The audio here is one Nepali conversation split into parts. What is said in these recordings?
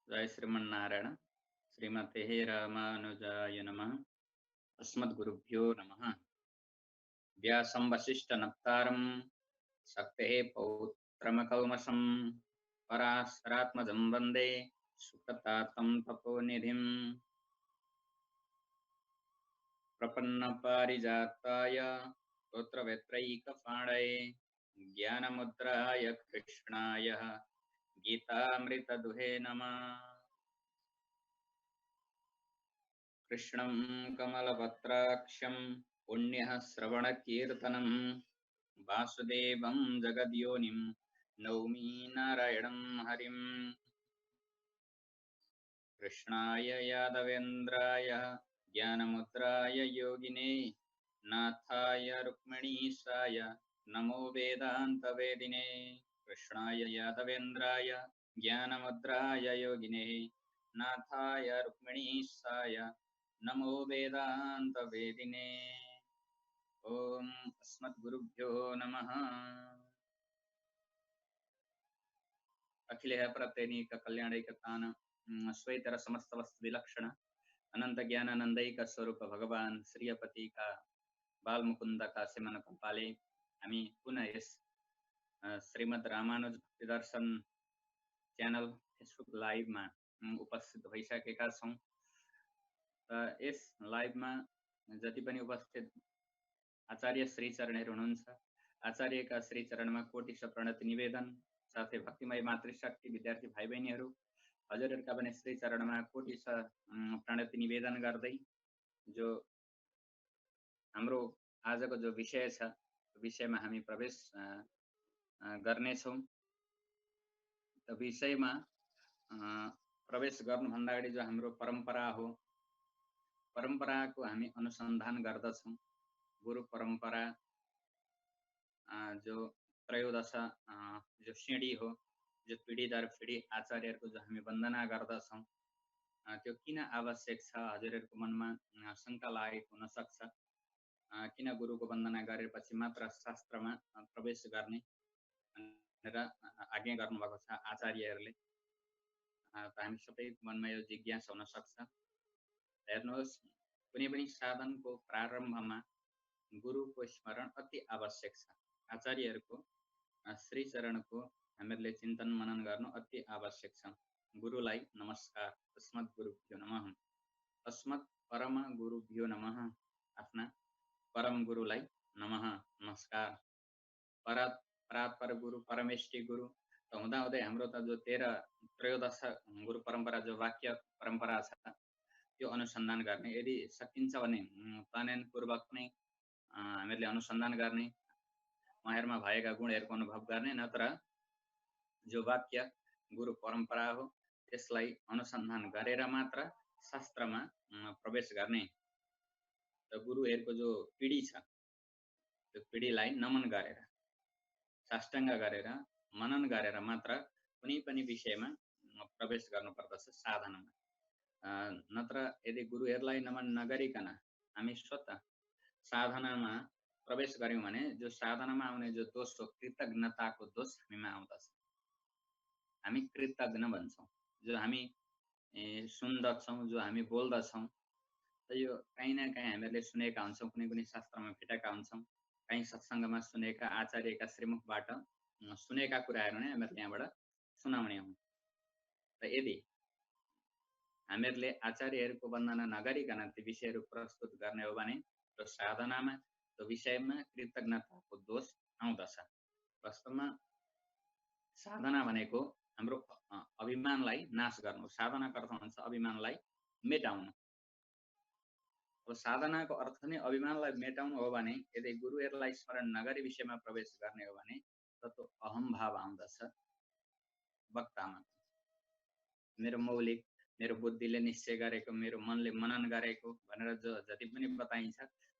जय श्रीमन्नारायण। श्रीमते रामानुजाय नमः। अस्मद्गुरुभ्यो नमः। व्यासं वसिष्ठनप्तारं शक्तेः पौत्रमकल्मषं पराशरात्मजं वन्दे सुखतातं तपोनिधिं। प्रपन्नपारिजाताय स्तोत्रवेत्रैकपाणये ज्ञानमुद्राय कृष्णाय गीतामृतदुहे नमः। कृष्णं कमलपत्राक्षं पुण्यः श्रवणकीर्तनं वासुदेवं जगद्योनिं नौमि नारायणं हरिम्। कृष्णाय यादवेन्द्राय ज्ञानमुद्राय योगिने नाथाय रुक्मिणीसाय नमो वेदान्तवेदिने। कृष्णाय यादवेन्द्राय ज्ञानमुद्राय योगिने नाथाय रुक्मिणीसाय नमो वेदान्तवेदिने। ओम अस्मद्गुरुभ्यो नमः। अखिलेह प्रत्यनीक कल्याणैकतान श्वेतर समस्त वस्तु विलक्षण अनंत ज्ञानानंदैक स्वरूप भगवान श्रीयपति का बाल मुकुंद का सिमन कंपाले हामी पुनः यस श्रीमद् रामानुज भक्ति दर्शन च्यानल फेसबुक लाइभ में उपस्थित भइसकेका छौं। यस लाइभ में जति पनि उपस्थित आचार्य श्री चरणहरू हुनुहुन्छ, आचार्यका श्री चरणमा कोटि प्रणति निवेदन, साथै भक्तिमय मातृशक्ति विद्यार्थी भाइ बहिनीहरू हजुरहरूका पनि श्री चरणमा कोटि प्रणति निवेदन गर्दै जो हाम्रो आजको जो विषय छ त्यो विषयमा हामी प्रवेश गर्नेछौँ। त्यो विषयमा प्रवेश गर्नुभन्दा अगाडि जो हाम्रो परम्परा हो, परम्पराको हामी अनुसन्धान गर्दछौँ। गुरु परम्परा जो त्रयोदश जो सिँढी हो, जो पीढी दर पीढी आचार्यहरूको जो हामी वन्दना गर्दछौँ, त्यो किन आवश्यक छ? हजुरहरूको मनमा शङ्का लागेको हुन सक्छ, किन गुरुको वन्दना गरेपछि मात्र शास्त्रमा प्रवेश गर्ने भनेर आज्ञा गर्नुभएको छ आचार्यहरूले। त हामी सबैको मनमा यो जिज्ञासा हुन सक्छ। हेर्नुहोस्, कुनै पनि साधनको प्रारम्भमा गुरुको स्मरण अति आवश्यक छ। आचार्यहरूको श्री चरणको हामीहरूले चिन्तन मनन गर्नु अति आवश्यक छ। गुरुलाई नमस्कार। अस्मत् गुरुभ्यो नमः। अस्मत् परम गुरुभ्यो नमः। आफ्ना परम गुरुलाई नमः, नमस्कार। परात्पर गुरु, परमेष्टि गुरु त हुँदाहुँदै हाम्रो त जो 13 त्रयोदश गुरु परम्परा जो वाक्य परम्परा छ त्यो अनुसन्धान गर्ने, यदि सकिन्छ भने प्लानपूर्वक नै हामीहरूले अनुसन्धान गर्ने, उहाँहरूमा भएका गुणहरूको अनुभव गर्ने, नत्र जो वाक्य गुरु परम्परा हो त्यसलाई अनुसन्धान गरेर मात्र शास्त्रमा प्रवेश गर्ने। त गुरुहरूको जो पिढी छ त्यो पिढीलाई नमन गरेर, साष्टाङ्ग गरेर, मनन गरेर मात्र कुनै पनि विषयमा प्रवेश गर्नुपर्दछ साधनामा। नत्र यदि गुरुहरूलाई नमन नगरिकन हामी स्वतः साधनामा प्रवेश गर्यौं भने जो साधनामा आउने जो दोष हो, कृतज्ञताको दोष हामीमा आउँदछ। हामी कृतज्ञ भन्छौँ, जो हामी सुन्दछौँ, जो हामी बोल्दछौँ, त यो कहीँ न कहीँ हामीहरूले सुनेका हुन्छौँ, कुनै कुनै शास्त्रमा भेटेका हुन्छौँ, कहीँ सत्सङ्गमा सुनेका, आचार्यका श्रीमुखबाट सुनेका कुराहरू नै हामीहरूले यहाँबाट सुनाउने हौँ। र यदि हामीहरूले आचार्यहरूको वन्दना नगरिकन ती विषयहरू प्रस्तुत गर्ने हो भने त्यो साधनामा, त्यो विषयमा कृतज्ञताको दोष आउँदछ। वास्तवमा साधना भनेको हाम्रो अभिमानलाई नाश गर्नु, साधनाको अर्थ हुन्छ अभिमानलाई मेटाउनु। अब साधनाको अर्थ नै अभिमानलाई मेटाउनु हो भने यदि गुरुहरूलाई स्मरण नगरी विषयमा प्रवेश गर्ने हो भने त्यो अहम भाव आउँदछ वक्तामा। मेरो मौलिक, मेरो बुद्धिले निश्चय गरेको, मेरो मनले मनन गरेको भनेर जो जति पनि बताइन्छ,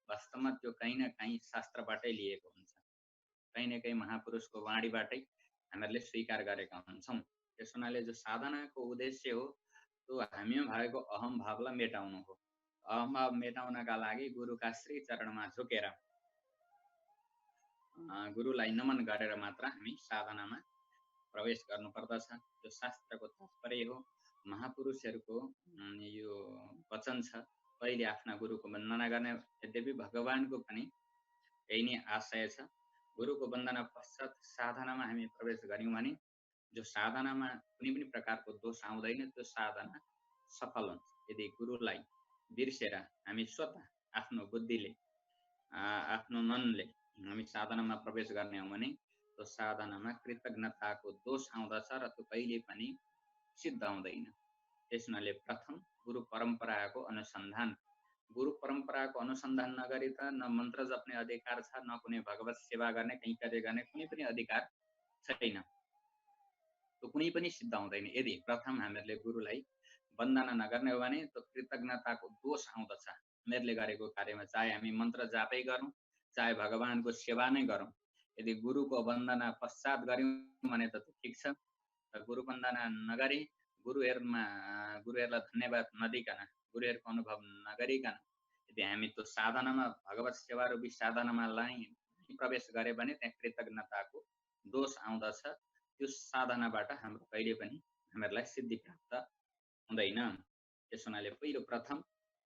वास्तवमा त्यो कहीँ न कहीँ शास्त्रबाटै लिएको हुन्छ, कहीँ न कहीँ महापुरुषको वाणीबाटै हामीहरूले स्वीकार गरेका हुन्छौँ। त्यस हुनाले जो साधनाको उद्देश्य हो त्यो हामीमा भएको अहम भावलाई मेटाउनु हो। अहम भाव मेटाउनका लागि गुरुका श्री चरणमा झुकेर गुरुलाई नमन गरेर मात्र हामी साधनामा प्रवेश गर्नुपर्दछ। जो शास्त्रको तात्पर्य हो महापुरुषहरूको यो वचन छ, पहिले आफ्ना गुरुको वन्दना गर्ने। यद्यपि भगवानको पनि यही नै आशय छ। गुरुको वन्दना पश्चात साधनामा हामी प्रवेश गऱ्यौँ भने जो साधनामा कुनै पनि प्रकारको दोष आउँदैन, त्यो साधना सफल हुन्छ। यदि गुरुलाई बिर्सेर हामी स्वतः आफ्नो बुद्धिले आफ्नो मनले हामी साधनामा प्रवेश गर्ने हो भने त्यो साधनामा कृतज्ञताको दोष आउँदछ र त्यो कहिले पनि सिद्ध हुँदैन। त्यसैले प्रथम गुरु परम्पराको अनुसन्धान। गुरु परम्पराको अनुसन्धान नगरी त न मन्त्र जप्ने अधिकार छ, न कुनै भगवत सेवा गर्ने, कैंकर्य गर्ने कुनै पनि अधिकार छैन। त्यो कुनै पनि सिद्ध हुँदैन यदि प्रथम हामीहरूले गुरुलाई वन्दना नगर्ने हो भने त्यो कृतज्ञताको दोष आउँदछ हामीहरूले गरेको कार्यमा। चाहे हामी मन्त्र जापै गरौँ, चाहे भगवानको सेवा नै गरौँ, यदि गुरुको वन्दना पश्चात गऱ्यौँ भने त ठिक छ। गुरु वन्दना नगरी गुरुहरूलाई धन्यवाद नदिकन, गुरुहरूको अनुभव नगरिकन यदि हामी त्यो साधनामा भगवत सेवा रूपी साधनामा प्रवेश गरे भने त्यहाँ कृतज्ञताको दोष आउँदछ। त्यो साधनाबाट हाम्रो कहिले पनि हामीहरूलाई सिद्धि प्राप्त हुँदैन। त्यस हुनाले पहिलो प्रथम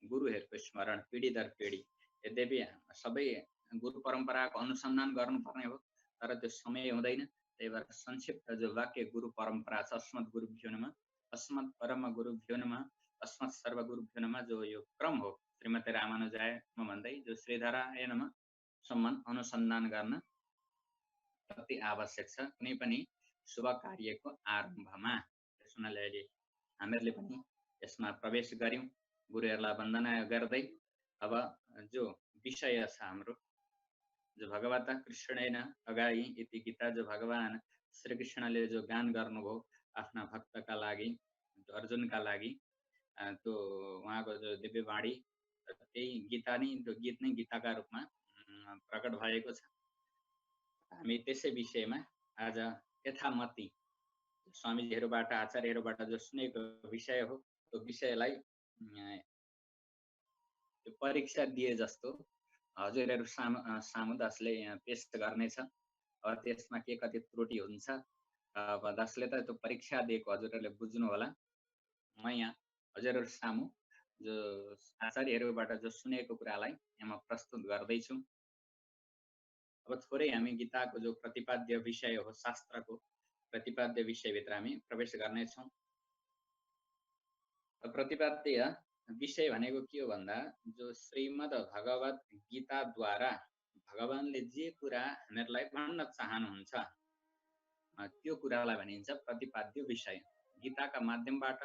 गुरुहरूको स्मरण पिँढी दर पिँढी। यद्यपि सबै गुरु परम्पराको अनुसन्धान गर्नुपर्ने हो, तर त्यो समय हुँदैन। त्यही भएर संक्षिप्त जो वाक्य गुरु परम्परा छ, अस्मत् गुरुभ्यो नमः, अस्मत् परम गुरुभ्यो नमः, अस्मत् सर्व गुरुभ्यो नमः, जो यो क्रम हो श्रीमती रामानुजाय नमः भन्दै जो श्रीधराय नमः सम्म अनुसन्धान गर्न अति आवश्यक छ कुनै पनि शुभ कार्यको आरम्भमा। त्यस हुनाले अहिले हामीहरूले पनि यसमा प्रवेश गऱ्यौँ गुरुहरूलाई वन्दना गर्दै। अब जो विषय छ हाम्रो, जो भगवता कृष्णेन अगाडि इति गीता, जो भगवान श्री कृष्णले जो गान गर्नुभयो आफ्ना भक्तका लागि, अर्जुनका लागि, त्यो उहाँको जो दिव्यवाणी त्यही गीता नै, त्यो गीत नै गीताका रूपमा प्रकट भएको छ। हामी त्यसै विषयमा आज यथामति स्वामीजीहरूबाट, आचार्यहरूबाट जो सुनेको विषय हो, त्यो विषयलाई परीक्षा दिए जस्तो हजुरहरू सामु दासले पेश गर्नेछ। अब त्यसमा के कति त्रुटि हुन्छ, अब दासले त त्यो परीक्षा दिएको हजुरहरूले बुझ्नु होला। म यहाँ हजुरहरू सामु जो आचार्यहरूबाट जो सुनेको कुरालाई यहाँ प्रस्तुत गर्दैछु। अब थोरै हामी गीताको जो प्रतिपाद्य विषय हो, शास्त्रको प्रतिपाद्य विषयभित्र हामी प्रवेश गर्नेछौँ। प्रतिपाद्य विषय भनेको के हो भन्दा, जो श्रीमद् भगवत गीताद्वारा भगवानले जे कुरा हामीहरूलाई भन्न चाहनुहुन्छ त्यो कुरालाई भनिन्छ प्रतिपाद्य विषय। गीताका माध्यमबाट,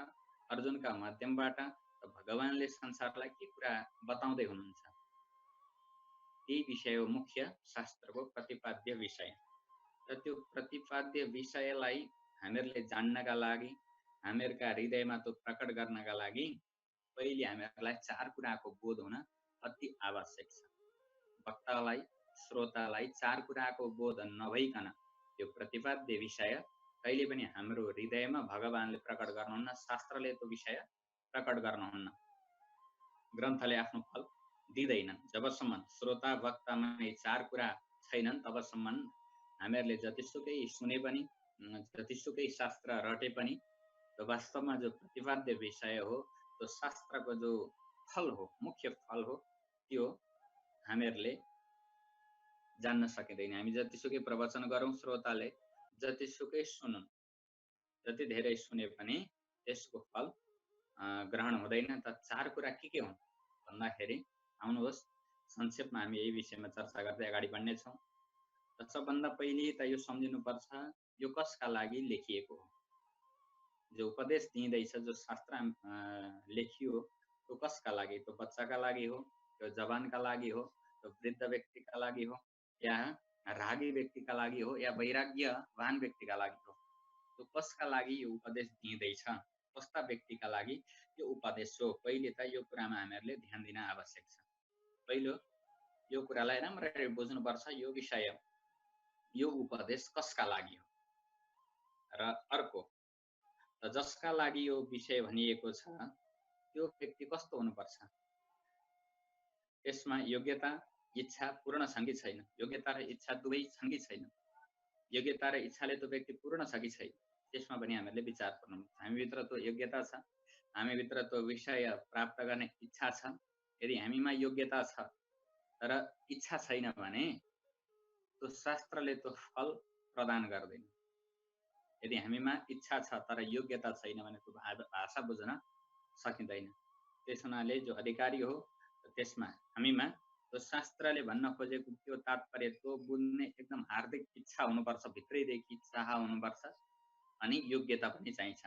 अर्जुनका माध्यमबाट भगवानले संसारलाई के कुरा बताउँदै हुनुहुन्छ, त्यही विषय हो मुख्य शास्त्रको प्रतिपाद्य विषय। र त्यो प्रतिपाद्य विषयलाई हामीहरूले जान्नका लागि, हामीहरूका हृदयमा त्यो प्रकट गर्नका लागि पहिले हामीहरूलाई चार कुराको बोध हुन अति आवश्यक छ। वक्तालाई, श्रोतालाई चार कुराको बोध नभइकन यो प्रतिपाद्य विषय कहिले पनि हाम्रो हृदयमा भगवानले प्रकट गर्नुहुन्न, शास्त्रले त्यो विषय प्रकट गर्नुहुन्न, ग्रन्थले आफ्नो फल दिँदैनन्। जबसम्म श्रोता वक्तामा यी चार कुरा छैनन् तबसम्म हामीहरूले जतिसुकै सुने पनि, जतिसुकै शास्त्र रटे पनि त्यो वास्तवमा जो प्रतिपाद्य विषय हो, त्यो शास्त्रको जो फल हो, मुख्य फल हो, त्यो हामीहरूले जान्न सकिँदैन। हामी जतिसुकै प्रवचन गरौँ, श्रोताले जतिसुकै सुनुन्, जति धेरै सुने पनि त्यसको फल ग्रहण हुँदैन। त चार कुरा के हुन् भन्दाखेरि, आउनुहोस् संक्षेपमा हामी यही विषयमा चर्चा गर्दै अगाडि बढ्नेछौँ। र सबभन्दा पहिले त यो सम्झिनुपर्छ, यो कसका लागि लेखिएको हो। जो उपदेश दिँदैछ, जो शास्त्र लेखियो, त्यो कसका लागि? त्यो बच्चाका लागि हो, त्यो जवानका लागि हो, त्यो वृद्ध व्यक्तिका लागि हो, या रागी व्यक्तिका लागि हो, या वैराग्यवान व्यक्तिका लागि हो? त्यो कसका लागि यो उपदेश दिँदैछ, कस्ता व्यक्तिका लागि यो उपदेश हो? पहिले त यो कुरामा हामीहरूले ध्यान दिन आवश्यक छ। पहिलो यो कुरालाई राम्ररी बुझ्नुपर्छ, यो विषय, यो उपदेश कसका लागि हो। र अर्को, जसका लागि यो विषय भनिएको छ त्यो व्यक्ति कस्तो हुनुपर्छ, यसमा योग्यता इच्छा पूर्ण छन् कि छैन, योग्यता र इच्छा दुवै छन् कि छैन, योग्यता र इच्छाले त्यो व्यक्ति पूर्ण छ कि छैन, त्यसमा पनि हामीहरूले विचार गर्नुपर्छ। हामीभित्र त्यो योग्यता छ, हामीभित्र त्यो विषय प्राप्त गर्ने इच्छा छ। यदि हामीमा योग्यता छ तर इच्छा छैन भने त्यो शास्त्रले त्यो फल प्रदान गर्दैन। यदि हामीमा इच्छा छ तर योग्यता छैन भने त्यो भाषा बुझ्न सकिँदैन। त्यस हुनाले जो अधिकारी हो त्यसमा हामीमा त्यो शास्त्रले भन्न खोजेको त्यो तात्पर्य त्यो बुझ्ने एकदम हार्दिक इच्छा हुनुपर्छ, भित्रैदेखि चाह हुनुपर्छ अनि योग्यता पनि चाहिन्छ।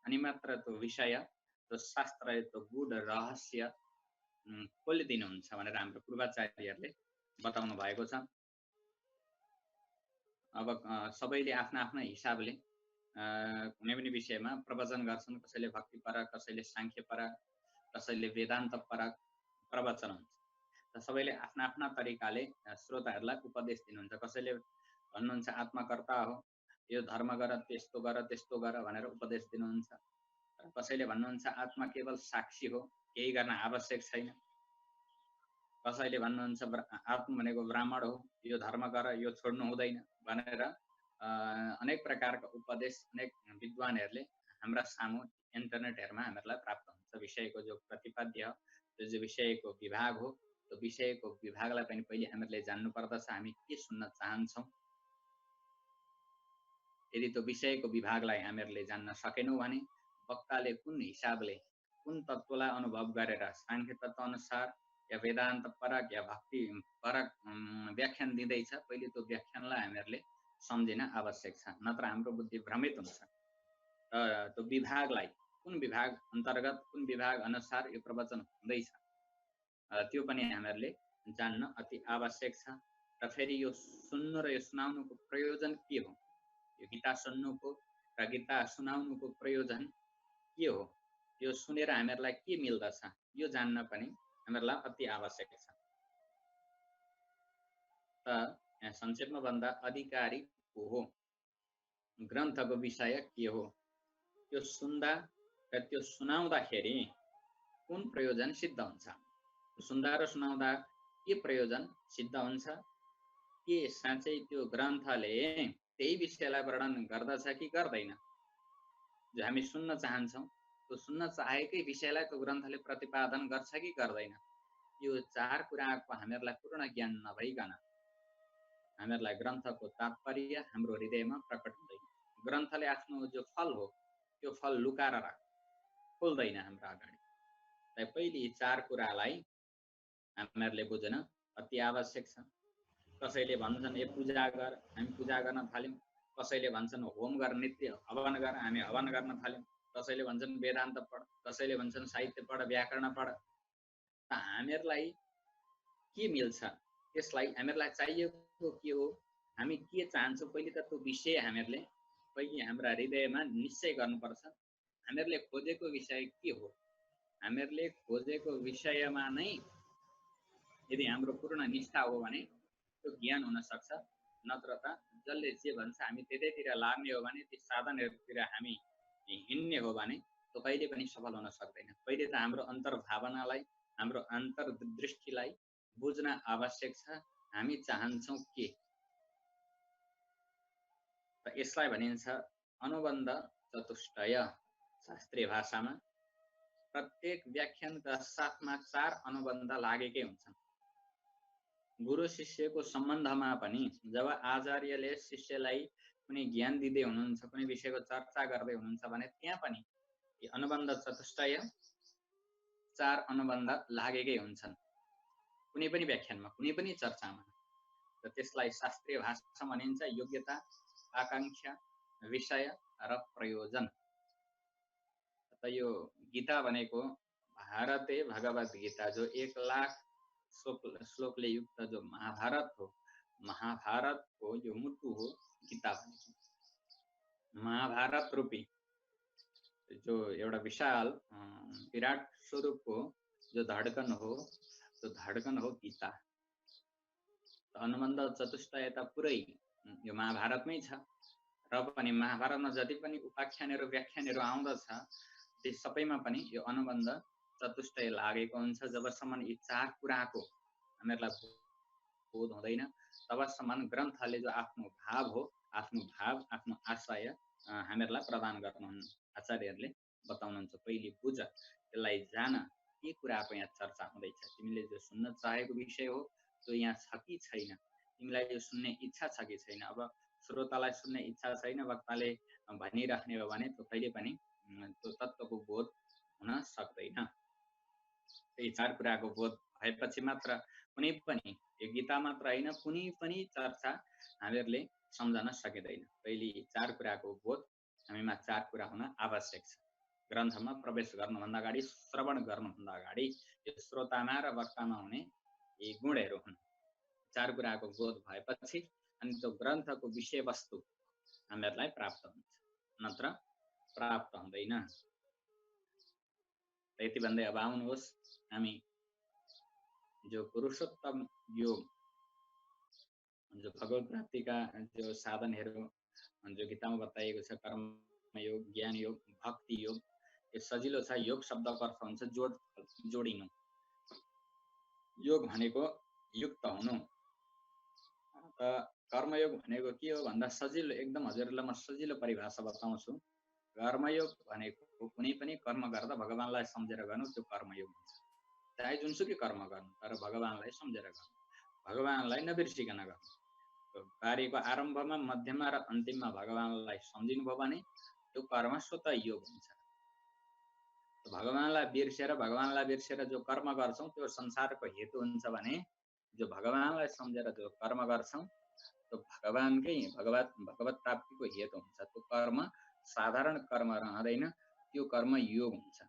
अनि मात्र त्यो विषय त्यो शास्त्रले त्यो गूढ रहस्य खोलिदिनुहुन्छ भनेर हाम्रो पूर्वाचार्यहरूले बताउनु भएको छ। अब सबैले आफ्ना आफ्ना हिसाबले कुनै पनि विषयमा प्रवचन गर्छन्। कसैले भक्तिपरक, कसैले साङ्ख्यपरक, कसैले वेदान्तपरक प्रवचन हुन्छ। र सबैले आफ्ना आफ्ना तरिकाले श्रोताहरूलाई उपदेश दिनुहुन्छ। कसैले भन्नुहुन्छ आत्मकर्ता हो, यो धर्म गर, त्यस्तो गर भनेर उपदेश दिनुहुन्छ। र कसैले भन्नुहुन्छ आत्मा केवल साक्षी हो, केही गर्न आवश्यक छैन। कसैले भन्नुहुन्छ आत्मा भनेको ब्राह्मण हो, यो धर्म गर, यो छोड्नु हुँदैन भनेर अनेक प्रकारका उपदेश अनेक विद्वानहरूले हाम्रा सामु इन्टरनेटहरूमा हामीहरूलाई प्राप्त हुन्छ। विषयको जो प्रतिपाद्य हो, त्यो जो विषयको विभाग हो, त्यो विषयको विभागलाई पनि पहिले हामीहरूले जान्नुपर्दछ। हामी के सुन्न चाहन्छौँ। यदि त्यो विषयको विभागलाई हामीहरूले जान्न सकेनौँ भने वक्ताले कुन हिसाबले, कुन तत्त्वलाई अनुभव गरेर साङ्ख्य तत्त्व अनुसार या वेदान्त परक या भक्ति परक व्याख्यान दिँदैछ, पहिले त्यो व्याख्यानलाई हामीहरूले सम्झिन आवश्यक छ। नत्र हाम्रो बुद्धि भ्रमित हुन्छ। त्यो विभागलाई कुन विभाग अन्तर्गत, कुन विभाग अनुसार यो प्रवचन हुँदैछ त्यो पनि हामीहरूले जान्न अति आवश्यक छ। र फेरि यो सुन्नु र यो सुनाउनुको प्रयोजन के हो, यो गीता सुन्नुको र गीता सुनाउनुको प्रयोजन के हो, यो सुनेर हामीहरूलाई के मिल्दछ, यो जान्न पनि हामीहरूलाई अति आवश्यक छ। त यहाँ संक्षेपमा भन्दा अधिकारी को हो, ग्रन्थको विषय के हो, त्यो सुन्दा र त्यो सुनाउँदाखेरि कुन प्रयोजन सिद्ध हुन्छ, सुन्दा र सुनाउँदा के प्रयोजन सिद्ध हुन्छ, के साँच्चै त्यो ग्रन्थले त्यही विषयलाई वर्णन गर्दछ कि गर्दैन। जो हामी सुन्न चाहन्छौँ त्यो सुन्न चाहेकै विषयलाई त्यो ग्रन्थले प्रतिपादन गर्छ कि गर्दैन। यो चार कुराको हामीहरूलाई पूर्ण ज्ञान नभइकन हामीहरूलाई ग्रन्थको तात्पर्य हाम्रो हृदयमा प्रकट हुँदैन। ग्रन्थले आफ्नो जो फल हो त्यो फल लुकाएर राख्छ, खोल्दैन हाम्रो अगाडि। पहिले यी चार कुरालाई हामीहरूले बुझ्न अति आवश्यक छ। कसैले भन्छन् ए पूजा गर, हामी पूजा गर्न थाल्यौँ। कसैले भन्छन् होम गर, नित्य हवन गर, हामी हवन गर्न थाल्यौँ। कसैले भन्छन् वेदान्त पढ, कसैले भन्छन् साहित्य पढ, व्याकरण पढ। त हामीहरूलाई के मिल्छ, त्यसलाई हामीहरूलाई चाहिएको के हो, हामी के चाहन्छौँ, पहिले त त्यो विषय हामीहरूले पहिले हाम्रा हृदयमा निश्चय गर्नुपर्छ। हामीहरूले खोजेको विषय के हो, हामीहरूले खोजेको विषयमा नै यदि हाम्रो पूर्ण निष्ठा हो भने त्यो ज्ञान हुन सक्छ। नत्र त जसले जे भन्छ हामी त्यतैतिर लाग्ने हो भने, ती साधनहरूतिर हामी हिँड्ने हो भने त्यो कहिले पनि सफल हुन सक्दैन। पहिले त हाम्रो अन्तर्भावनालाई, हाम्रो अन्तर्दृष्टिलाई बुझ्न आवश्यक छ, हामी चाहन्छौँ के। त यसलाई भनिन्छ अनुबन्ध चतुष्टय। शास्त्रीय भाषामा प्रत्येक व्याख्यानका साथमा चार अनुबन्ध लागेकै हुन्छन्। गुरु शिष्यको सम्बन्धमा पनि जब आचार्यले शिष्यलाई कुनै ज्ञान दिँदै हुनुहुन्छ, कुनै विषयको चर्चा गर्दै हुनुहुन्छ भने त्यहाँ पनि यी अनुबन्ध चतुष्टय चार अनुबन्ध लागेकै हुन्छन्, कुनै पनि व्याख्यानमा, कुनै पनि चर्चामा। र त्यसलाई शास्त्रीय भाषा भनिन्छ योग्यता, आकांक्षा, विषय र प्रयोजन। त यो गीता भनेको भारते भगवत गीता जो 1,00,000 श्लोकले युक्त जो महाभारत हो, महाभारतको यो मुटु हो गीता भनेको। महाभारत रूपी जो एउटा विशाल विराट स्वरूपको जो धड्कन हो, त्यो धड्कन हो गीता। अनुबन्ध चतुष्टय त पुरै यो महाभारतमै छ। र पनि महाभारतमा जति पनि उपाख्यानहरू व्याख्यानहरू आउँदछ ती सबैमा पनि यो अनुबन्ध चतुष्टय लागेको हुन्छ। जबसम्म यी चार कुराको हामीहरूलाई बोध हुँदैन तबसम्म ग्रन्थले जो आफ्नो भाव हो, आफ्नो भाव, आफ्नो आशय हामीहरूलाई प्रदान गर्नुहुन्न। आचार्यहरूले बताउनुहुन्छ पहिले बुझ, त्यसलाई जान, के कुराको यहाँ चर्चा हुँदैछ, तिमीले जो सुन्न चाहेको विषय हो त्यो यहाँ छ कि छैन, तिमीलाई यो सुन्ने इच्छा छ कि छैन। अब श्रोतालाई सुन्ने इच्छा छैन, वक्ताले भनिराख्ने हो भने त्यो कहिले पनि त्यो तत्त्वको बोध हुन सक्दैन। यी चार कुराको बोध भएपछि मात्र कुनै पनि, यो गीता मात्र होइन, कुनै पनि चर्चा हामीहरूले सम्झन सकिँदैन। पहिले चार कुराको बोध हामीमा चार कुरा हुन आवश्यक छ। ग्रन्थमा प्रवेश गर्नुभन्दा अगाडि, श्रवण गर्नुभन्दा अगाडि यो श्रोतामा र वक्तामा हुने यी गुणहरू हुन्। चार कुराको बोध भएपछि अनि त्यो ग्रन्थको विषयवस्तु हामीहरूलाई प्राप्त हुन्छ, नत्र प्राप्त हुँदैन। यति भन्दै अब आउनुहोस् हामी जो पुरुषोत्तम योग, जो भगवत प्राप्तिका जो साधनहरू जो गीतामा बताइएको छ, कर्म योग, ज्ञान योग, भक्ति योग, यो सजिलो छ। योग शब्दको अर्थ हुन्छ जोडिनु। योग भनेको युक्त हुनु। त कर्मयोग भनेको के हो भन्दा सजिलो, एकदम हजुरलाई म सजिलो परिभाषा बताउँछु। कर्मयोग भनेको कुनै पनि कर्म गर्दा भगवानलाई सम्झेर गर्नु, त्यो कर्मयोग हुन्छ। चाहे जुनसुकै कर्म गर्नु, तर भगवानलाई सम्झेर गर्नु, भगवानलाई नबिर्सिकन गर्नु। कार्यको आरम्भमा, मध्यमा र अन्तिममा भगवानलाई सम्झिनु भयो भने त्यो कर्म स्वतः योग हुन्छ। भगवानलाई बिर्सेर जो कर्म गर्छौं त्यो संसारको हेतु हुन्छ भने, जो भगवानलाई सम्झेर जो कर्म गर्छौं त्यो भगवत प्राप्तिको हेतु हुन्छ। त्यो कर्म साधारण कर्म रहँदैन, त्यो कर्म योग हुन्छ।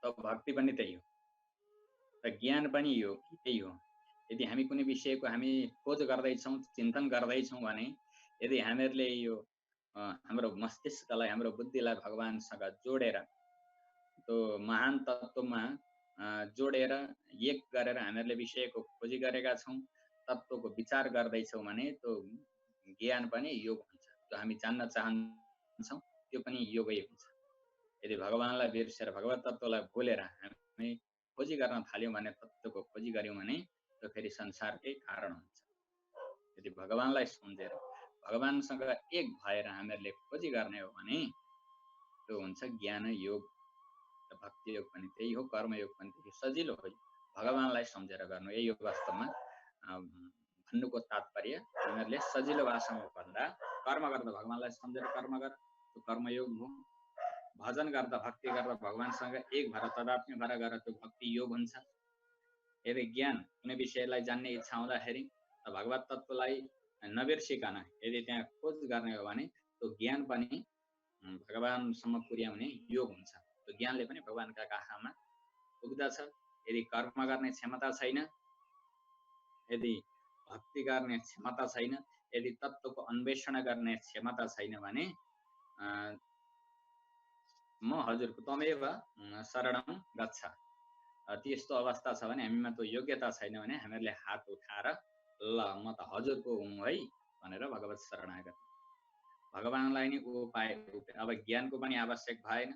त भक्ति पनि त्यही हो, र ज्ञान पनि त्यही हो। यदि हामी कुनै विषयको हामी खोज गर्दैछौँ, चिन्तन गर्दैछौँ भने, यदि हामीहरूले यो हाम्रो मस्तिष्कलाई, हाम्रो बुद्धिलाई भगवानसँग जोडेर, त्यो महान तत्त्वमा जोडेर एक गरेर हामीहरूले विषयको खोजी गरेका छौँ, तत्त्वको विचार गर्दैछौँ भने त्यो ज्ञान पनि योग हुन्छ। जो हामी जान्न चाहन्छौँ त्यो पनि योगै हुन्छ। यदि भगवानलाई बिर्सेर, भगवत तत्त्वलाई भुलेर हामी खोजी गर्न थाल्यौँ भने, तत्त्वको खोजी गऱ्यौँ भने त्यो फेरि संसारकै कारण हुन्छ। यदि भगवानलाई सम्झेर, भगवानसँग एक भएर हामीहरूले खोजी गर्ने हो भने त्यो हुन्छ ज्ञान योग। भक्ति योग पनि त्यही हो, कर्मयोग पनि त्यही हो। सजिलो हो भगवानलाई सम्झेर गर्नु। यही हो वास्तवमा भन्नुको तात्पर्य। हामीहरूले सजिलो भाषामा भन्दा, कर्म गर्दा भगवानलाई सम्झेर कर्म गर, त्यो कर्मयोग हो। भजन गर्दा, भक्ति गर्दा भगवानसँग एक भएर, तदात्म्य भएर गर, त्यो भक्ति योग हुन्छ। यदि ज्ञान, कुनै विषयलाई जान्ने इच्छा हुँदाखेरि भगवत तत्त्वलाई नबिर्सिकन यदि त्यहाँ खोज गर्ने हो भने त्यो ज्ञान पनि भगवानसम्म पुर्याउने योग हुन्छ। त्यो ज्ञानले पनि भगवानका काखमा पुग्दछ। यदि कर्म गर्ने क्षमता छैन, यदि भक्ति गर्ने क्षमता छैन, यदि तत्त्वको अन्वेषण गर्ने क्षमता छैन भने म हजुरको त्वमेव शरणं गच्छ। त्यस्तो अवस्था छ भने, हामीमा त्यो योग्यता छैन भने हामीहरूले हात उठाएर ल म त हजुरको हुँ है भनेर भगवत शरणागत। भगवानलाई नै उपाय। अब ज्ञानको पनि आवश्यक भएन,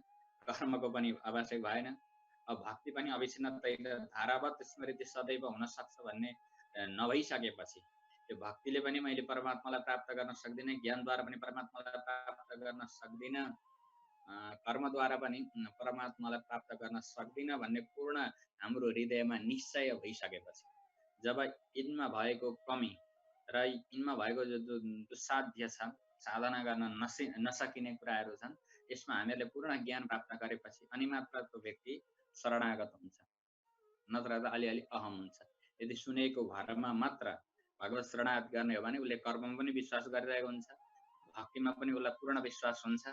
कर्मको पनि आवश्यक भएन, अब भक्ति पनि अविच्छिन्न धारावत स्मृति सदैव हुन सक्छ भन्ने नभइसकेपछि त्यो भक्तिले पनि मैले परमात्मालाई प्राप्त गर्न सक्दिनँ, ज्ञानद्वारा पनि परमात्मालाई प्राप्त गर्न सक्दिनँ, कर्मद्वारा पनि परमात्मालाई प्राप्त गर्न सक्दिनँ भन्ने पूर्ण हाम्रो हृदयमा निश्चय भइसकेपछि, जब यिनमा भएको कमी र यिनमा भएको जो दुस्साध्य छ, साधना गर्न नसकिने कुराहरू छन्, यसमा हामीहरूले पूर्ण ज्ञान प्राप्त गरेपछि अनि मात्र त्यो व्यक्ति शरणागत हुन्छ, नत्र त अलिअलि अहम हुन्छ। यदि सुनेको भरमा मात्र भगवत शरणागत गर्ने हो भने उसले कर्ममा पनि विश्वास गरिरहेको हुन्छ, भक्तिमा पनि उसलाई पूर्ण विश्वास हुन्छ,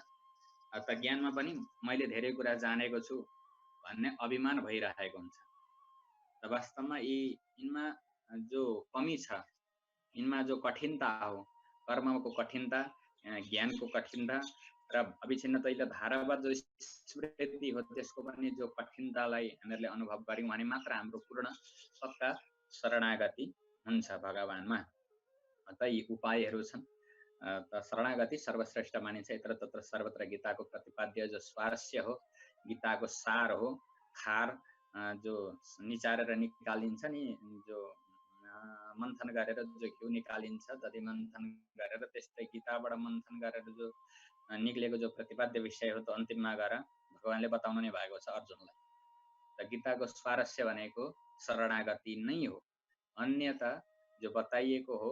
त ज्ञानमा पनि मैले धेरै कुरा जानेको छु भन्ने अभिमान भइरहेको हुन्छ। त वास्तवमा यिनमा जो कमी छ, यिनमा जो कठिनता हो, कर्मको कठिनता, ज्ञानको कठिनता र अविच्छिन्न तैल धारावत जो स्मृति हो त्यसको पनि जो कठिनतालाई हामीहरूले अनुभव गर्यौँ भने मात्र हाम्रो पूर्ण पक्का शरणागति हुन्छ भगवानमा। त यी उपायहरू छन्। त शरणागति सर्वश्रेष्ठ मानिन्छ। यत्र तत्र सर्वत्र गीताको प्रतिपाद्य जो स्वारस्य हो, गीताको सार हो, खार जो निचारेर निकालिन्छ नि, जो मन्थन गरेर जो घिउ निकालिन्छ, जति मन्थन गरेर त्यस्तै गीताबाट मन्थन गरेर जो निक्लेको जो प्रतिपाद्य विषय हो, त अन्तिममा गएर भगवानले बताउनु नै भएको छ अर्जुनलाई। त गीताको स्वारस्य भनेको शरणागति नै हो। अन्यथा जो बताइएको हो,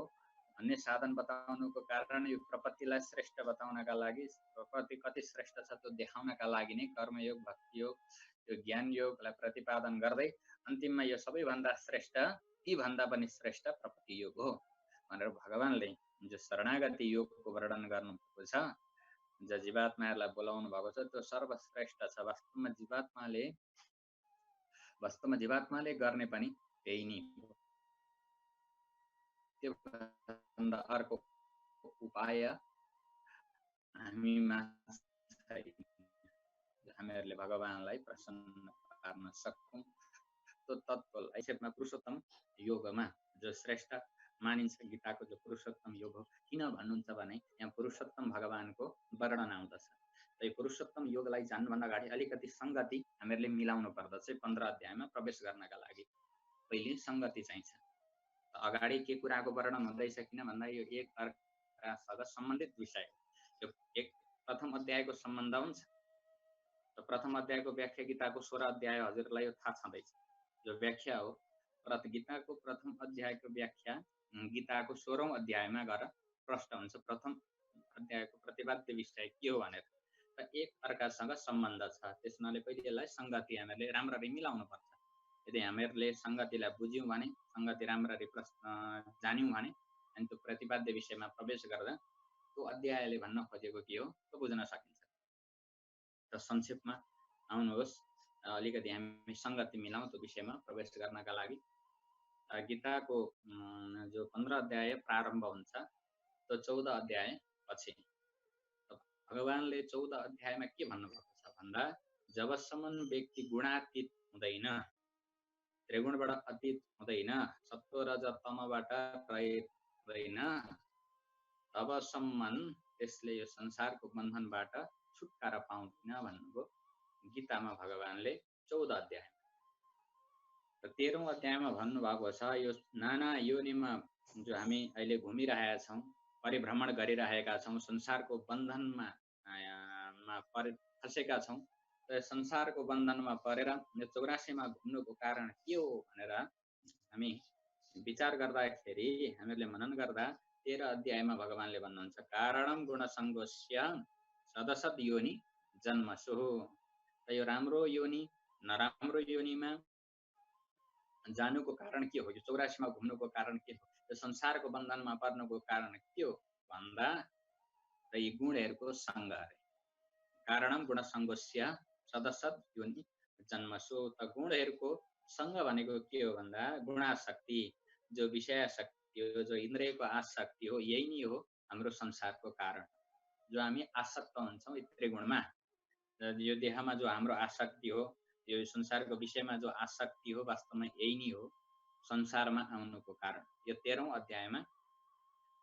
अन्य साधन बताउनुको कारण यो प्रपत्तिलाई श्रेष्ठ बताउनका लागि, प्रपत्ति कति श्रेष्ठ छ त्यो देखाउनका लागि नै कर्मयोग, भक्ति योग, यो ज्ञान योगलाई प्रतिपादन गर्दै अन्तिममा यो सबैभन्दा श्रेष्ठ, ती भन्दा पनि श्रेष्ठ प्रपत्ति योग हो भनेर भगवानले जो शरणागति योगको वर्णन गर्नुभएको छ, जो जीवात्माहरूलाई बोलाउनु भएको छ, त्यो सर्वश्रेष्ठ छ। वास्तवमा जीवात्माले गर्ने पनि त्यही नै हो। त्यो भन्दा अर्को उपाय हामीमा हामीहरूले भगवानलाई प्रसन्न पार्न सक्छौँ। त्यो तत्त्वलाई संक्षेपमा पुरुषोत्तम योगमा जो श्रेष्ठ मानिन्छ, गीताको जो पुरुषोत्तम योग हो, किन भन्नुहुन्छ भने यहाँ पुरुषोत्तम भगवानको वर्णन आउँदछ। यो पुरुषोत्तम योगलाई जान्नुभन्दा अगाडि अलिकति संगति हामीहरूले मिलाउनु पर्दछ। 15 अध्यायमा प्रवेश गर्नका लागि पहिले संगति चाहिन्छ। अगाडि के कुराको वर्णन हुँदैछ किन भन्दा यो एक अर्कासँग सम्बन्धित विषय हो। यो प्रथम अध्यायको सम्बन्ध हुन्छ। प्रथम अध्यायको व्याख्या गीताको 16 अध्याय हजुरलाई यो थाहा छँदैछ। जो व्याख्या हो, गीताको प्रथम अध्यायको व्याख्या गीताको 16औं अध्यायमा गएर प्रश्न हुन्छ। प्रथम अध्यायको प्रतिपाद्य विषय के हो भनेर र एक अर्कासँग सम्बन्ध छ। त्यसैले पहिले यसलाई संगति हामीहरूले राम्ररी मिलाउनु पर्छ। यदि हामीहरूले संगतिलाई बुझ्यौँ भने, संगति राम्ररी जान्यौँ भने, अनि त्यो प्रतिपाद्य विषयमा प्रवेश गर्दा त्यो अध्यायले भन्न खोजेको के हो त्यो बुझ्न सकिन्छ। र संक्षेपमा आउनुहोस्, अलिकति हामी संगति मिलाउँ त्यो विषयमा प्रवेश गर्नका लागि। गीताको जो 15 अध्याय प्रारम्भ हुन्छ, त्यो 14 अध्याय पछि भगवानले 14 अध्यायमा के भन्नुभएको छ भन्दा, जबसम्म व्यक्ति गुणातीत हुँदैन, त्रिगुणबाट अतीत हुँदैन, सत्व रज तमबाट रहित हुँदैन, तबसम्म त्यसले यो संसारको बन्धनबाट छुटकारा पाउँदैन भन्नुभयो गीतामा भगवानले 14 अध्यायमा। र 13औं अध्यायमा भन्नुभएको छ, यो नाना योनिमा जो हामी अहिले घुमिरहेका छौँ, परिभ्रमण गरिरहेका छौँ, संसारको बन्धनमा फँसेका छौँ। र संसारको बन्धनमा परेर यो 84 मा घुम्नुको कारण के हो भनेर हामी विचार गर्दाखेरि, हामीहरूले मनन गर्दा 13 अध्यायमा भगवानले भन्नुहुन्छ, कारणम गुणसङ्गोस्य सदसद योनि जन्मसु। यो राम्रो योनि नराम्रो योनिमा जानुको कारण के हो, यो 84 मा घुम्नुको कारण के हो, यो संसारको बन्धनमा पर्नुको कारण के हो भन्दा यी गुणहरूको सङ्ग अरे। कारणम गुणसङ्गोस्य सदसद योनि जन्मसु। त गुणहरूको सङ्ग भनेको के हो भन्दा गुणाशक्ति, जो विषयाशक्ति हो, जो इन्द्रियको आसक्ति हो, यही नै हो हाम्रो संसारको कारण। जो हामी आसक्त हुन्छौँ त्रिगुणमा, यो देहमा जो हाम्रो आसक्ति हो, यो संसारको विषयमा जो आसक्ति हो, वास्तवमा यही नै हो संसारमा आउनुको कारण। यो 13औं अध्यायमा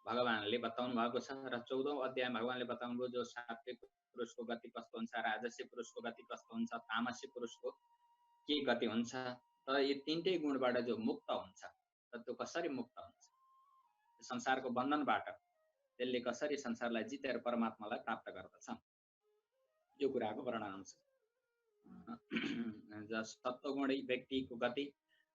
भगवानले बताउनु भएको छ। र 14औं अध्यायमा भगवानले बताउनु भयो जो सात्विक पुरुषको गति कस्तो हुन्छ, राजसी पुरुषको गति कस्तो हुन्छ, तामसी पुरुषको के गति हुन्छ। त यी तीनटै गुणबाट जो मुक्त हुन्छ, त त्यो कसरी मुक्त हुन्छ, संसारको बन्धनबाट त्यसले कसरी संसारलाई जितेर परमात्मालाई प्राप्त गर्दछ, यो कुराको वर्णन हुन्छ। सत्वगुणी व्यक्तिको गति,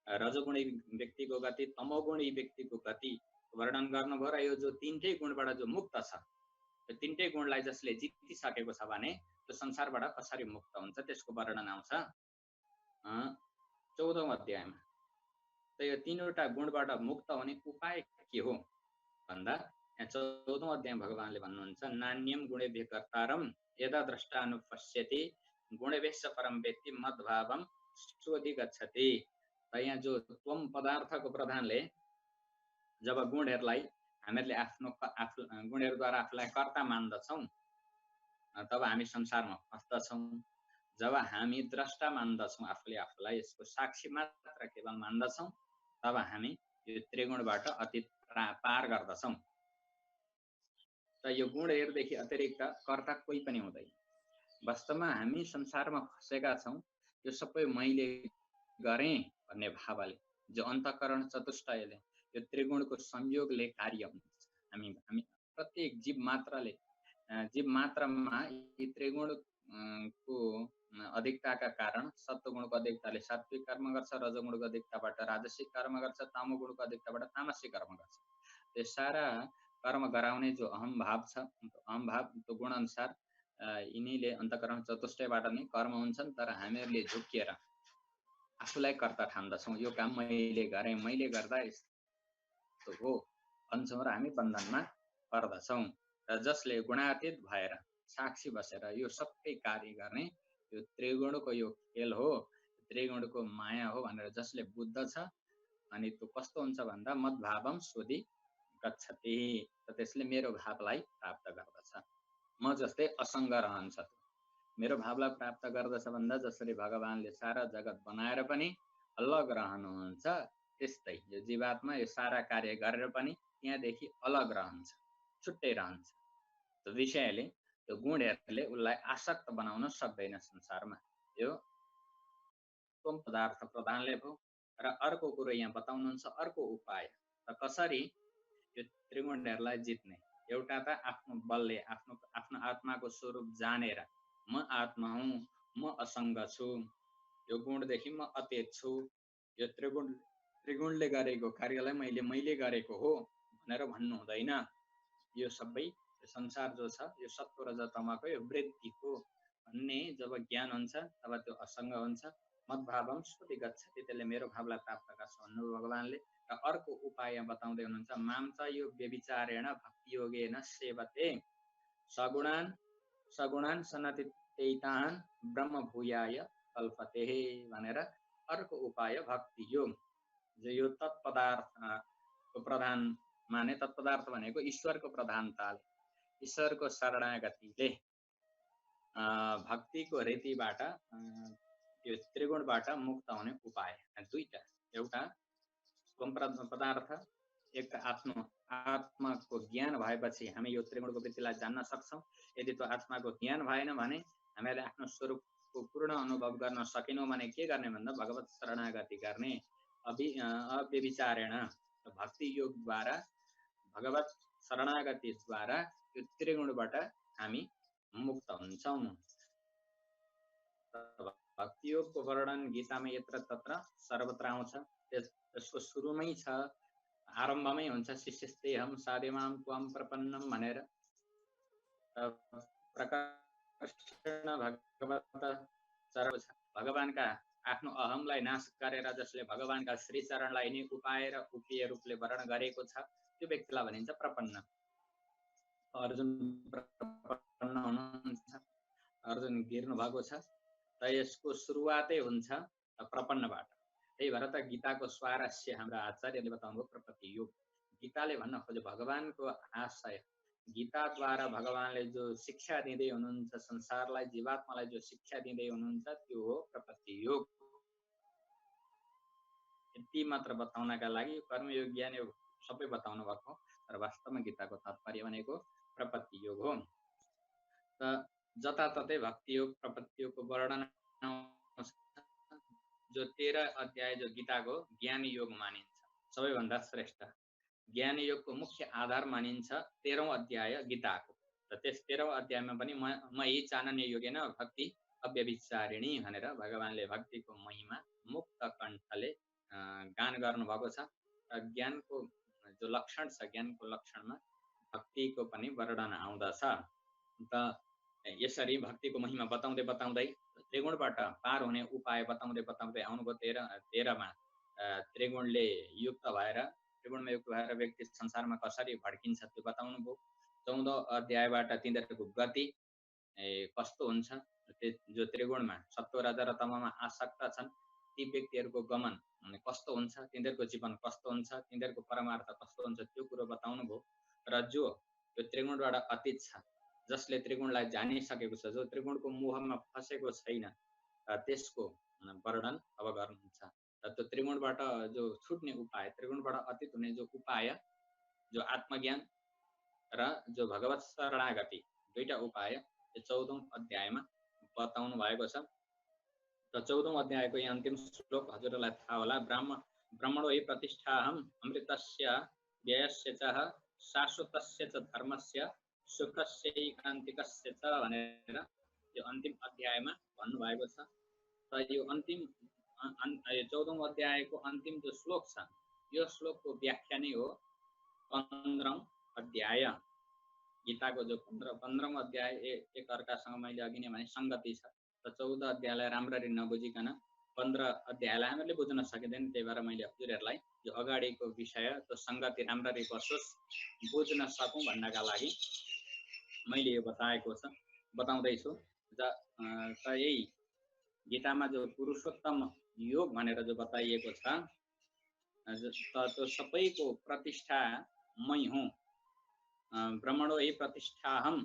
रजोगुणी व्यक्तिको गति, तमोगुणी व्यक्तिको गति वर्णन गर्नुभयो। र यो जो तीनटै गुणबाट जो मुक्त छ, त्यो तीनटै गुणलाई जसले जितिसकेको छ भने त्यो संसारबाट कसरी मुक्त हुन्छ, त्यसको वर्णन आउँछ 14औं अध्यायमा। त यो तीनवटा गुणबाट मुक्त हुने उपाय के हो भन्दा यहाँ 14औं अध्याय भगवानले भन्नुहुन्छ, नान्यम गुणेभ्य कर्तारम यदा द्रष्टानुपश्यति गुणेभ्यश्च परम वेत्ति मद्भावम स्वधिगच्छति। त यहाँ जो त्वम पदार्थको प्रधानले जब गुणहरूलाई हामीहरूले गुणहरूद्वारा आफूलाई कर्ता मान्दछौँ, तब हामी संसारमा फस्दछौँ। जब हामी द्रष्टा मान्दछौँ, आफूले आफूलाई यसको साक्षी मात्र केवल मान्दछौँ, तब हामी यो त्रिगुणबाट अतीत पार गर्दछौँ। त यो गुणहरूदेखि अतिरिक्त कर्ता कोही पनि हुँदैन। वास्तवमा हामी संसारमा फँसेका छौँ, यो सबै मैले गरेँ भन्ने भावले, जो अन्तःकरण चतुष्टयले यो त्रिगुणको संयोगले कार्य हुन्छ। हामी हामी प्रत्येक जीव मात्रामा यी त्रिगुण को अधिकताका कारण सत्वगुणको अधिकताले सात्विक कर्म गर्छ, रजोगुणको अधिकताबाट राजसिक कर्म गर्छ, तमोगुणको अधिकताबाट तामसिक कर्म गर्छ। त्यो सारा कर्म गराउने जो अहम भाव छ, अहम भाव त्यो गुण अनुसार यिनीले अन्तःकरण चतुष्टयबाट नै कर्म हुन्छन्। तर हामीहरूले झुक्किएर आफूलाई कर्ता ठान्दछौँ, यो काम मैले गरेँ, मैले गर्दा यस्तो हो भन्छौँ र हामी बन्धनमा पर्दछौँ। र जसले गुणातीत भएर साक्षी बसेर यो सबै कार्य गर्ने यो त्रिगुणको यो खेल हो, त्रिगुणको माया हो भनेर जसले बुझ्दछ अनि त्यो कस्तो हुन्छ भन्दा मद्भावम सोधी गच्छति, त त्यसले मेरो भावलाई प्राप्त गर्दछ। म जस्तै असङ्ग रहन्छ। मेरो भावलाई प्राप्त गर्दछ भन्दा जसरी भगवानले सारा जगत बनाएर पनि अलग रहनुहुन्छ, त्यस्तै यो जीवात्मा यो सारा कार्य गरेर पनि त्यहाँदेखि अलग रहन्छ, छुट्टै रहन्छ। त्यो विषयले त्यो गुणहरूले उसलाई आसक्त बनाउन सक्दैन संसारमा। यो त्वम पदार्थ प्रधानले भयो। र अर्को कुरो यहाँ बताउनुहुन्छ अर्को उपाय, र कसरी यो त्रिगुणहरूलाई जित्ने। एउटा त आफ्नो बलले आफ्नो आत्माको स्वरूप जानेर म आत्मा हुँ, म असङ्ग छु, यो गुणदेखि म अतीत छु, यो त्रिगुणले गरेको कार्यलाई मैले गरेको हो भनेर भन्नु हुँदैन। यो सबै संसार जो छ यो सत्व रज तमको यो वृत्तिको भन्ने जब ज्ञान हुन्छ तब त्यो असङ्ग हुन्छ। मद्भावम सोधी गच्छति, त्यसले मेरो भावलाई प्राप्त गर्छ भन्नु भगवानले। र अर्को उपाय बताउँदै हुनुहुन्छ, माम च यो व्यभिचारेण भक्ति योगेन सेवते सगुणान सनतितैतान ब्रह्म भूयाय कल्पते भनेर अर्को उपाय भक्ति योग। जो यो तत्पदार्थको प्रधान माने, तत्पदार्थ भनेको ईश्वरको प्रधानताले, ईश्वरको शरणागतिले भक्तिको रीतिबाट यो त्रिगुणबाट मुक्त हुने उपाय दुईटा। एउटा पदार्थ, एक आफ्नो आत्माको ज्ञान भएपछि हामी यो त्रिगुणको वृत्तिलाई जान्न सक्छौँ। यदि त्यो आत्माको ज्ञान भएन भने हामीले आफ्नो स्वरूपको पूर्ण अनुभव गर्न सकेनौँ भने के गर्ने भन्दा भगवत शरणागति गर्ने। अव्यभिचारेण भक्ति योगद्वारा, भगवत शरणागतिद्वारा यो त्रिगुणबाट हामी मुक्त हुन्छौँ। भक्ति योगको वर्णन गीतामा यत्र तत्र सर्वत्र आउँछ। त्यसको सुरुमै छ, आरम्भमै हुन्छ शिष्यस्तेहम साधुमाम त्वम प्रपन्नम भनेर। प्रकर्षण भगवत चरण, भगवानका आफ्नो अहमलाई नाश गरेर जसले भगवानका श्री चरणलाई नै उपाय र उपेय रूपले वर्णन गरेको छ त्यो व्यक्तिलाई भनिन्छ प्रपन्न। अर्जुन प्रपन्न हुनुहुन्छ, अर्जुन गिर्नु भएको छ, त यसको सुरुवातै हुन्छ प्रपन्नबाट। त्यही भएर त गीताको स्वारस्य हाम्रा आचार्यले बताउनु भयो प्रपत्ति योग। गीताले भन्न खोजे भगवानको आशय, गीताद्वारा भगवानले जो शिक्षा दिँदै हुनुहुन्छ संसारलाई, जीवात्मालाई जो शिक्षा दिँदै हुनुहुन्छ त्यो हो प्रपत्ति योग। यति मात्र बताउनका लागि कर्मयोग ज्ञान योग सबै बताउनु भएको, तर वास्तवमा गीताको तात्पर्य भनेको प्रपत्ति योग हो। त जताततै भक्ति योग प्रपत्ति योगको वर्णन जो 13 अध्याय जो गीताको ज्ञान योग मानिन्छ, सबैभन्दा श्रेष्ठ ज्ञान योगको मुख्य आधार मानिन्छ 13औं अध्याय गीताको। र त्यस 13औं अध्यायमा पनि मयि चानन्य योगेन भक्ति अव्यभिचारिणी भनेर भगवानले भक्तिको महिमा मुक्त कण्ठले गान गर्नुभएको छ। ज्ञानको जो लक्षण छ, ज्ञानको लक्षणमा भक्तिको पनि वर्णन आउँदछ। त यसरी भक्तिको महिमा बताउँदै बताउँदै त्रिगुणबाट पार हुने उपाय बताउँदै आउनुभयो। 13मा त्रिगुणमा युक्त भएर व्यक्ति संसारमा कसरी भड्किन्छ त्यो बताउनु भयो। 14औं अध्यायबाट तिनीहरूको गति कस्तो हुन्छ, जो त्रिगुणमा सत्व रज र तममा आसक्त छन् ती व्यक्तिहरूको गमन कस्तो हुन्छ, तिनीहरूको जीवन कस्तो हुन्छ, तिनीहरूको परमार्थ कस्तो हुन्छ त्यो कुरो बताउनु भयो। र जो यो त्रिगुणबाट अतीत छ, जसले त्रिगुणलाई जानिसकेको छ, जो त्रिगुणको मोहमा फसेको छैन, त्यसको वर्णन अब गर्नुहुन्छ। र त्यो त्रिगुणबाट जो छुट्ने उपाय, त्रिगुणबाट अतीत हुने जो उपाय, जो आत्मज्ञान र जो भगवत शरणागति, दुईटा उपाय यो 14औं अध्यायमा बताउनु भएको छ। र 14औं अध्यायको यहाँ अन्तिम श्लोक हजुरहरूलाई थाहा होला, ब्रह्मणो हि प्रतिष्ठाहम् अमृतस्य व्ययस्य च शाश्वतस्य च धर्मस्य सुखस्यैकान्तिकस्य च भनेर यो अन्तिम अध्यायमा भन्नुभएको छ। र यो अन्तिम 14औं अध्यायको अन्तिम जो श्लोक छ यो श्लोकको व्याख्या नै हो 15औं अध्याय। गीताको जो 15औं अध्याय एक अर्कासँग मैले अघि नै भने संगति छ। र 14 अध्यायलाई राम्ररी नबुझिकन 15 अध्यायलाई हामीले बुझ्न सकिँदैन। त्यही भएर मैले हजुरहरूलाई यो अगाडिको विषय त्यो संगति राम्ररी बसोस् बुझ्न सकौँ भन्नका लागि मैले यो बताउँदैछु। यही गीतामा जो पुरुषोत्तम योग भनेर जो बताइएको छ त्यो सबैको प्रतिष्ठा मै हुँ। ब्रह्मणो हि प्रतिष्ठाहम्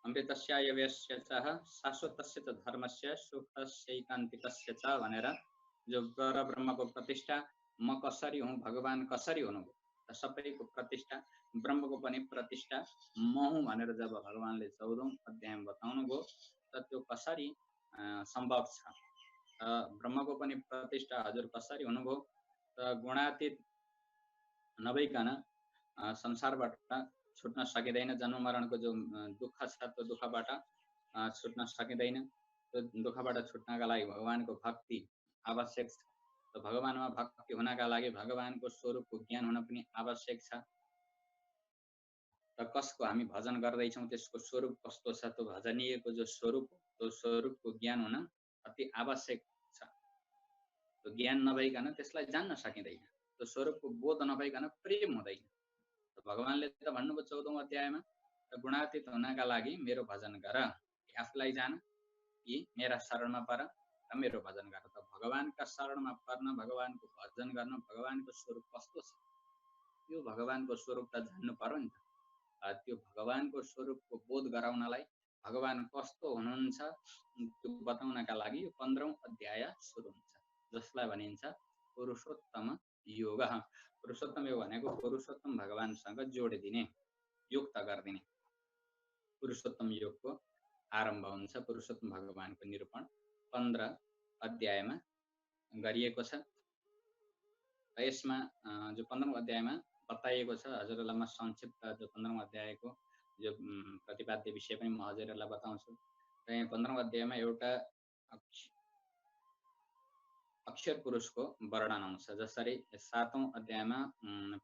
अमृतस्यायव्यस्य च शाश्वतस्य च धर्मस्य सुखस्यैकान्तिकस्य च भनेर जो ब्रह्मको प्रतिष्ठा म कसरी हुँ, भगवान कसरी हुनुभयो, सबैको प्रतिष्ठा ब्रह्मको पनि प्रतिष्ठा म हुँ भनेर जब भगवानले 14औं अध्यायमा बताउनुभयो त त्यो कसरी सम्भव छ। ब्रह्मको पनि प्रतिष्ठा हजुर कसरी हुनुभयो त गुणातीत नभइकन संसारबाट छुट्न सकिँदैन। जन्म मरणको जो दुःख छ त्यो दुःखबाट छुट्न सकिँदैन। त्यो दुःखबाट छुट्नका लागि भगवानको भक्ति आवश्यक छ। त भगवानमा भक्ति हुनका लागि भगवानको स्वरूपको ज्ञान हुन पनि आवश्यक छ। र कसको हामी भजन गर्दैछौँ त्यसको स्वरूप कस्तो छ, त्यो भजनीयको जो स्वरूप त्यो स्वरूपको ज्ञान हुन अति आवश्यक छ। त्यो ज्ञान नभइकन त्यसलाई जान्न सकिँदैन। त्यो स्वरूपको बोध नभइकन प्रेम हुँदैन। भगवानले त भन्नुभयो 14औं अध्यायमा गुणातीत हुनका लागि मेरो भजन गर, आफूलाई जान कि मेरा शरणमा पर र मेरो भजन गर। त भगवानका शरणमा पर्न, भगवानको भजन गर्न भगवानको स्वरूप कस्तो छ त्यो भगवानको स्वरूप त जान्नु पर्यो नि त। त्यो भगवानको स्वरूपको बोध गराउनलाई भगवान कस्तो हुनुहुन्छ त्यो बताउनका लागि यो 15औं अध्याय सुरु हुन्छ, जसलाई भनिन्छ पुरुषोत्तम योग। पुरुषोत्तम योग भनेको पुरुषोत्तम भगवानसँग जोडिदिने, युक्त गरिदिने। पुरुषोत्तम योगको आरम्भ हुन्छ। पुरुषोत्तम भगवानको निरूपण 15 अध्यायमा गरिएको छ। यसमा जो 15औं अध्यायमा बताइएको छ हजुरहरूलाई म संक्षिप्त जो 15औं अध्यायको जो प्रतिपाद्य विषय पनि म हजुरहरूलाई बताउँछु। र यहाँ 15औं अध्यायमा एउटा अक्षर पुरुषको वर्णन आउँछ। जसरी 7औं अध्यायमा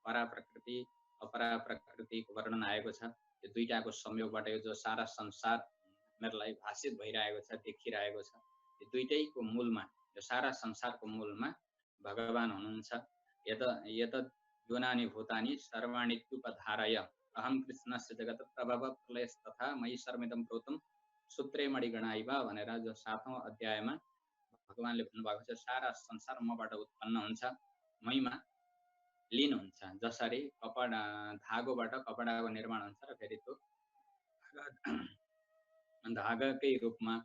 पराप्रकृति अपराप्रकृतिको वर्णन आएको छ। यो दुईटाको संयोगबाट यो जो सारा संसार मेरोलाई भाषित भइरहेको छ, देखिरहेको छ, यो दुईटैको मूलमा, यो सारा संसारको मूलमा भगवान हुनुहुन्छ। यत योनानि भूतानि सर्वाणीत्युपधारय अहं कृष्णस्य जगत प्रभव प्रलयस्तथा मयि सर्वमिदं प्रोतं सूत्रे मणिगणाइव भनेर जो 7औं अध्यायमा भगवानले भन्नुभएको छ सारा संसार मबाट उत्पन्न हुन्छ, मैमा लीन हुन्छ। जसरी कपडा धागोबाट कपडाको निर्माण हुन्छ र फेरि त्यो धागाकै रूपमा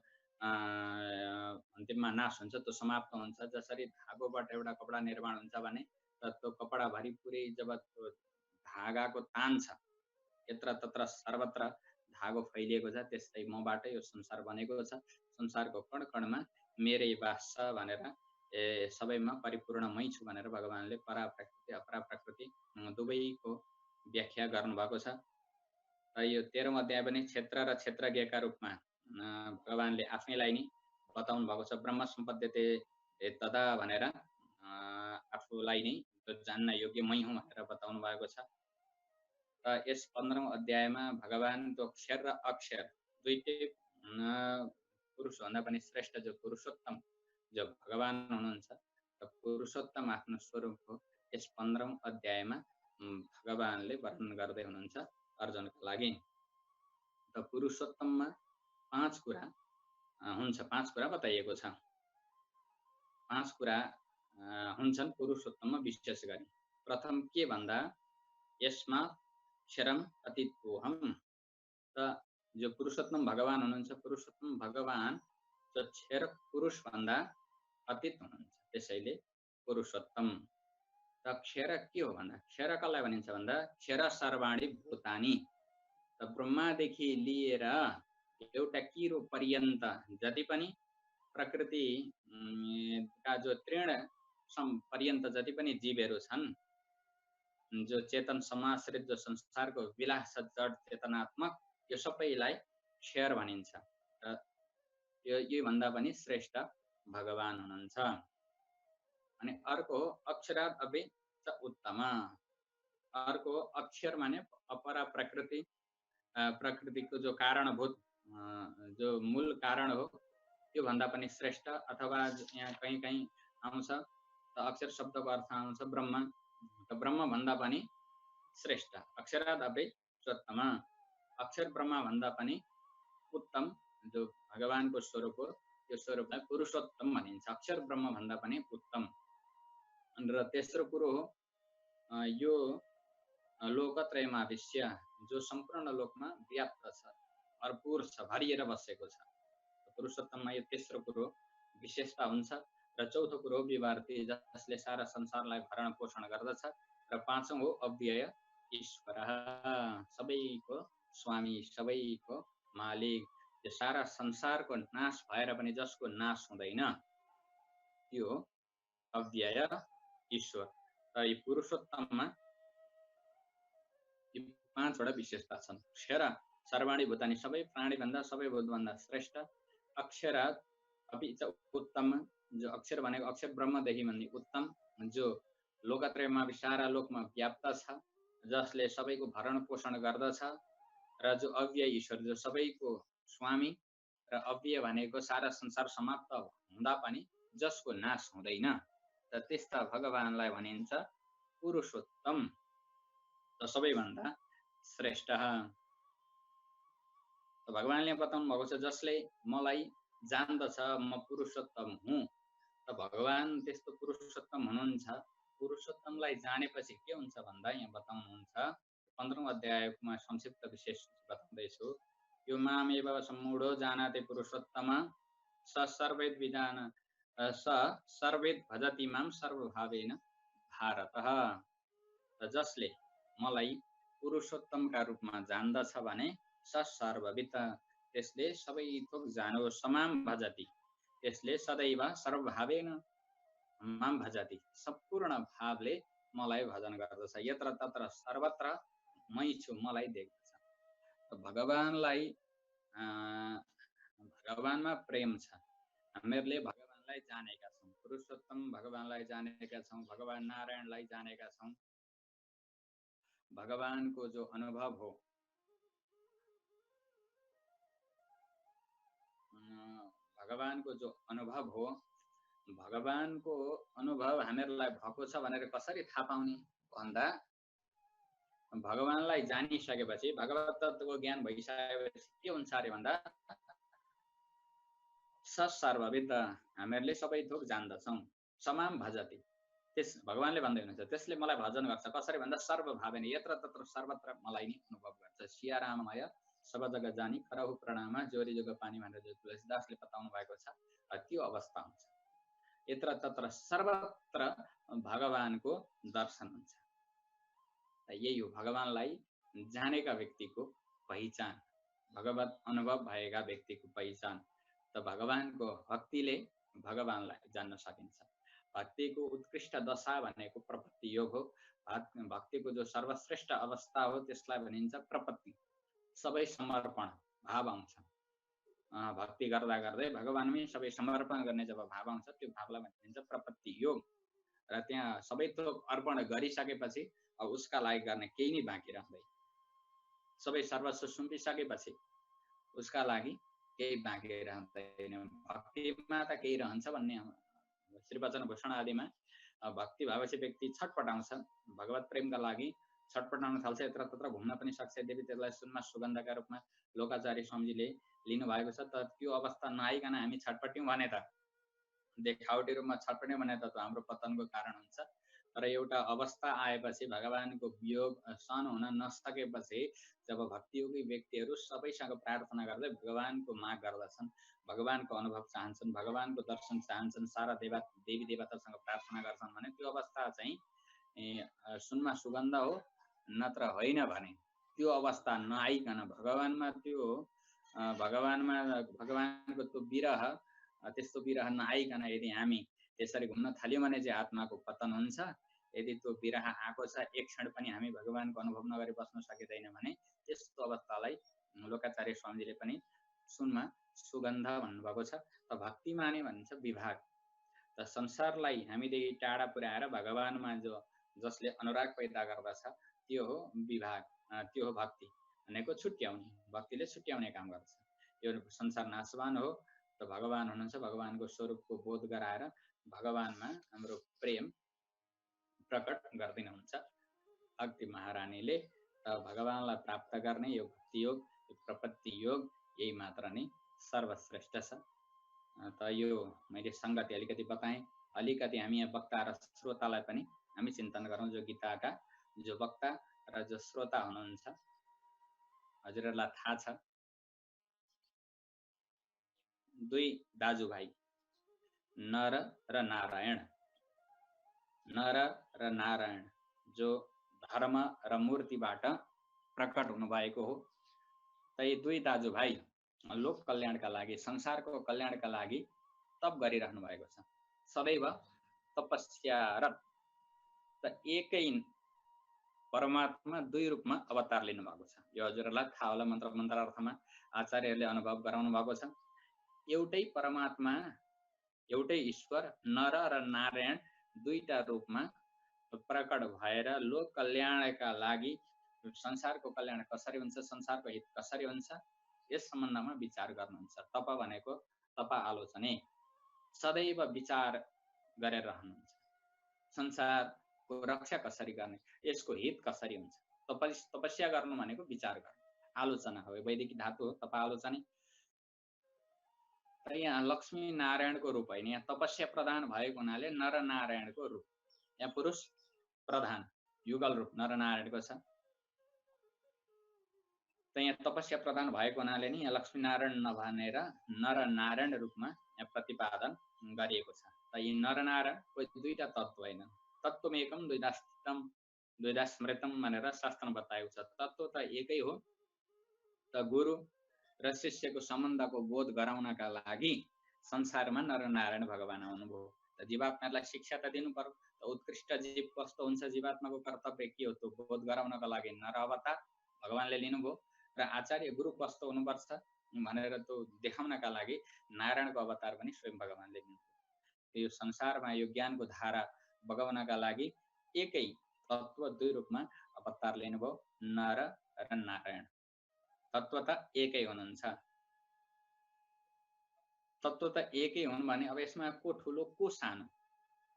अन्तिममा नाश हुन्छ, त्यो समाप्त हुन्छ। जसरी धागोबाट एउटा कपडा निर्माण हुन्छ भने त्यो कपडाभरि पुरै जब त्यो धागाको तान छ, यत्र तत्र सर्वत्र धागो फैलिएको छ, त्यस्तै मबाट यो संसार बनेको छ। संसारको कण कणमा मेरै वास छ भनेर सबैमा परिपूर्ण मै छु भनेर भगवानले पराप्रकृति अपराप्रकृति दुवैको व्याख्या गर्नुभएको छ। र यो 13औं अध्याय पनि क्षेत्र र क्षेत्रज्ञका रूपमा भगवानले आफैलाई नै बताउनु भएको छ। ब्रह्म सम्पद्यते तदा भनेर आफूलाई नै जान्न योग्य मै हुँ भनेर बताउनु भएको छ। र यस 15औं अध्यायमा भगवान त्यो अक्षर र अक्षर दुईटै पुरुषभन्दा पनि श्रेष्ठ जो पुरुषोत्तम जो भगवान हुनुहुन्छ, र पुरुषोत्तम आफ्नो स्वरूपको यस 15औं अध्यायमा भगवानले वर्णन गर्दै हुनुहुन्छ अर्जुनको लागि। त पुरुषोत्तममा 5 कुरा हुन्छ, 5 कुरा बताइएको छ। 5 कुरा हुन्छन् पुरुषोत्तममा विशेष गरी। प्रथम के भन्दा यसमा क्षरम अतीतोहम। त जो पुरुषोत्तम भगवान हुनुहुन्छ, पुरुषोत्तम भगवान जो क्षर पुरुष भन्दा अतीत हुनुहुन्छ, त्यसैले पुरुषोत्तम। त क्षर के हो भन्दा क्षर कसलाई भनिन्छ भन्दा क्षर सर्वाणी भूतानि। त ब्रह्मादेखि लिएर एउटा किरो पर्यन्त जति पनि प्रकृति का जो तृण पर्यन्त जति पनि जीवहरू छन्, जो चेतन समाश्रित जो संसारको विलास छ जड चेतनात्मक, यो सबैलाई क्षर भनिन्छ र यो भन्दा पनि श्रेष्ठ भगवान हुनुहुन्छ। अनि अर्को हो अक्षरात् अपि च उत्तम। अर्को अक्षर माने अपरा प्रकृति, प्रकृतिको जो कारणभूत जो मूल कारण हो त्यो भन्दा पनि श्रेष्ठ, अथवा यहाँ कहीँ कहीँ आउँछ त अक्षर शब्दको अर्थ आउँछ ब्रह्म, त ब्रह्म भन्दा पनि श्रेष्ठ। अक्षरात् अपि उत्तम, अक्षर ब्रह्म भन्दा पनि उत्तम जो भगवानको स्वरूप हो त्यो स्वरूपलाई पुरुषोत्तम भनिन्छ। अक्षर ब्रह्म भन्दा पनि उत्तम। र तेस्रो कुरो हो यो लोकत्रयमाविश्य, जो सम्पूर्ण लोकमा व्याप्त छ, भरपूर छ, भरिएर बसेको छ। पुरुषोत्तममा यो तेस्रो कुरो विशेषता हुन्छ। र चौथो कुरो हो विवर्ती, जसले सारा संसारलाई भरण पोषण गर्दछ। र पाँचौं हो अव्यय ईश्वर, सबैको स्वामी, सबैको मालिक, यो सारा संसारको नाश भएर पनि जसको नाश हुँदैन त्यो अव्यय ईश्वर। र यो पुरुषोत्तममा यी पाँचवटा विशेषता छन्। क्षर सर्वाणी भूतानि, सबै प्राणी भन्दा सबै भूत भन्दा श्रेष्ठ। अक्षरात् अपि च उत्तम, जो अक्षर भनेको अक्षर ब्रह्मदेखि भन्ने उत्तम, जो लोकत्रयमा सारा लोकमा व्याप्त छ, जसले सबैको भरण पोषण गर्दछ। र जो अव्यय ईश्वर, जो सबैको स्वामी, र अव्यय भनेको सारा संसार समाप्त हुँदा पनि जसको नाश हुँदैन, त त्यस्ता भगवानलाई भनिन्छ पुरुषोत्तम, त सबैभन्दा श्रेष्ठ। भगवानले बताउनु भएको छ जसले मलाई जान्दछ म पुरुषोत्तम हुँ, त भगवान त्यस्तो पुरुषोत्तम हुनुहुन्छ। पुरुषोत्तमलाई जानेपछि के हुन्छ भन्दा यहाँ बताउनुहुन्छ 15औं अध्यायमा संक्षिप्त विशेष बताउँदैछु। यो मामेव सम्मूढो जानाते पुरुषोत्तम स सर्वेद विधान स सर्वेद भजति माम सर्वभावेन भारतः। जसले मलाई पुरुषोत्तमका रूपमा जान्दछ भने स सर्वविद, त्यसले सबै थोक जानो, समाम भजति, त्यसले सदैव सर्वभावेन माम भजति, सम्पूर्ण भावले मलाई भजन गर्दछ। यत्र तत्र सर्वत्र मै छु, मलाई देख्दछ। भगवानलाई भगवानमा प्रेम छ। हामीहरूले भगवानलाई जानेका छौँ, पुरुषोत्तम भगवानलाई जानेका छौँ, भगवान नारायणलाई जानेका छौँ। भगवानको जो अनुभव हो, भगवानको जो अनुभव हो, भगवानको अनुभव हामीहरूलाई भएको छ भनेर कसरी थाहा पाउने भन्दा भगवानलाई जानिसकेपछि, भगवत तत्त्वको ज्ञान भइसकेपछि के हुन्छ अरे भन्दा स सर्वविद, हामीहरूले सबै थोक जान्दछौँ। समाम भजति, त्यस भगवानले भन्दै हुनुहुन्छ त्यसले मलाई भजन गर्छ। कसरी भन्दा सर्वभावेन, यत्र तत्र सर्वत्र मलाई नि अनुभव गर्छ। सिया राममय सब जग्गा जानी करहु प्रणाम, जोरी जोग पानी भनेर जो तुलसीदासले बताउनु भएको छ, त्यो अवस्था हुन्छ। यत्र तत्र सर्वत्र भगवानको दर्शन हुन्छ। यही हो भगवानलाई जानेका व्यक्तिको पहिचान, भगवत अनुभव भएका व्यक्तिको पहिचान। त भगवानको भक्तिले भगवानलाई जान्न सकिन्छ। भक्तिको उत्कृष्ट दशा भनेको प्रपत्ति योग हो। भक्तिको जो सर्वश्रेष्ठ अवस्था हो त्यसलाई भनिन्छ प्रपत्ति, सबै समर्पण भाव आउँछ। भक्ति गर्दा गर्दै भगवानमै सबै समर्पण गर्ने जब भाव आउँछ त्यो भावलाई भनिन्छ प्रपत्ति योग। र त्यहाँ सबै थोक अर्पण गरिसकेपछि अब उसका लागि गर्ने केही नै बाँकी रहँदैन। सबै सर्वस्व सुम्पिसकेपछि उसका लागि केही बाँकी रहँदैन। भक्तिमा त केही रहन्छ भन्ने श्रीवचन भूषण आदिमा भक्ति भएपछि व्यक्ति छटपटाउँछ, भगवत प्रेमका लागि छटपटाउन थाल्छ। यत्र तत्र घुम्न पनि सक्छ। देवी त्यसलाई सुनमा सुगन्धका रूपमा लोकाचार्य स्वामीजीले लिनुभएको छ। त त्यो अवस्था नआइकन हामी छटपट्यौँ भने त, देखावटी रूपमा छटपट्यौँ भने त हाम्रो पतनको कारण हुन्छ। तर एउटा अवस्था आएपछि भगवानको वियोग सहन हुन नसकेपछि जब भक्तियोगी व्यक्तिहरू सबैसँग प्रार्थना गर्दै भगवानको माग गर्दछन्, भगवानको अनुभव चाहन्छन्, भगवानको दर्शन चाहन्छन्, सारा देवी देवतासँग प्रार्थना गर्छन् भने त्यो अवस्था चाहिँ सुनमा सुगन्ध हो, नत्र होइन भने त्यो अवस्था नआइकन भगवानमा त्यो भगवानको त्यो विरह, त्यस्तो विरह नआइकन यदि हामी त्यसरी घुम्न थाल्यो भने चाहिँ आत्माको पतन हुन्छ। यदि त्यो विरह आएको छ, एक क्षण पनि हामी भगवानको अनुभव नगरी बस्न सकिँदैन भने त्यस्तो अवस्थालाई लोकाचार्य स्वामीजीले पनि सुनमा सुगन्ध भन्नुभएको छ। त भक्ति माने भन्छ विभाग। त संसारलाई हामीदेखि टाढा पुर्याएर भगवानमा जसले अनुराग पैदा गर्दछ त्यो हो विभाग, त्यो हो भक्ति भनेको छुट्याउने। भक्तिले छुट्याउने काम गर्छ। यो संसार नाशवान हो, त भगवान हुनुहुन्छ, भगवानको स्वरूपको बोध गराएर भगवानमा हाम्रो प्रेम प्रकट गरिदिनुहुन्छ भक्ति महारानीले। त भगवानलाई प्राप्त गर्ने यो भक्ति योग, यो प्रपत्ति योग यही मात्र नै सर्वश्रेष्ठ छ। त यो मैले सङ्गति अलिकति बताएँ। अलिकति हामी यहाँ वक्ता र श्रोतालाई पनि हामी चिन्तन गरौँ। जो गीताका जो वक्ता र जो श्रोता हुनुहुन्छ, हजुरहरूलाई थाहा छ दुई दाजुभाइ नर र नारायण, नर र नारायण जो धर्म र मूर्तिबाट प्रकट हुनुभएको हो। त यी दुई दाजुभाइ लोक कल्याणका लागि, संसारको कल्याणका लागि तप गरिरहनु भएको छ, सदैव तपस्यारत। त एकै परमात्मा दुई रूपमा अवतार लिनुभएको छ। यो हजुरहरूलाई थाहा होला, मन्त्रार्थमा आचार्यहरूले अनुभव गराउनु भएको छ। एउटै परमात्मा, एउटै ईश्वर नर र नारायण दुईटा रूपमा प्रकट भएर लोक कल्याणका लागि, संसारको कल्याण कसरी हुन्छ, संसारको हित कसरी हुन्छ, यस सम्बन्धमा विचार गर्नुहुन्छ। तप भनेको तप आलोचने, सदैव विचार गरेर रहनुहुन्छ। संसारको रक्षा कसरी गर्ने, यसको हित कसरी हुन्छ। तपस्या गर्नु भनेको विचार गर्नु, आलोचना हो। वैदिक धातु हो तप आलोचना। तर यहाँ लक्ष्मी नारायणको रूप होइन, यहाँ तपस्या प्रधान भएको हुनाले नर नारायणको रूप, यहाँ पुरुष प्रधान युगल रूप नर नारायणको छ। त यहाँ तपस्या प्रधान भएको हुनाले नि यहाँ लक्ष्मी नारायण नभनेर नर नारायण रूपमा यहाँ प्रतिपादन गरिएको छ। त यी नर नारायण कोही दुईटा तत्त्व होइन, तत्त्वमेकम द्वैधा स्मृतम भनेर शास्त्रमा बताएको छ। तत्त्व त एकै हो। त गुरु र शिष्यको सम्बन्धको बोध गराउनका लागि संसारमा नर नारायण भगवान आउनुभयो। त जीवात्मालाई शिक्षा त दिनु पर्यो। त उत्कृष्ट जीव कस्तो हुन्छ, जीवात्माको कर्तव्य के हो, त्यो बोध गराउनका लागि नर अवतार भगवानले लिनुभयो। र आचार्य गुरु कस्तो हुनुपर्छ भनेर त्यो देखाउनका लागि नारायणको अवतार पनि स्वयं भगवानले लिनुभयो। यो संसारमा यो ज्ञानको धारा बगाउनका लागि एकै तत्त्व दुई रूपमा अवतार लिनुभयो, नर र नारायण। तत्त्व त एकै हुनुहुन्छ। तत्त्व त एकै हुन् भने अब यसमा को ठुलो को सानो,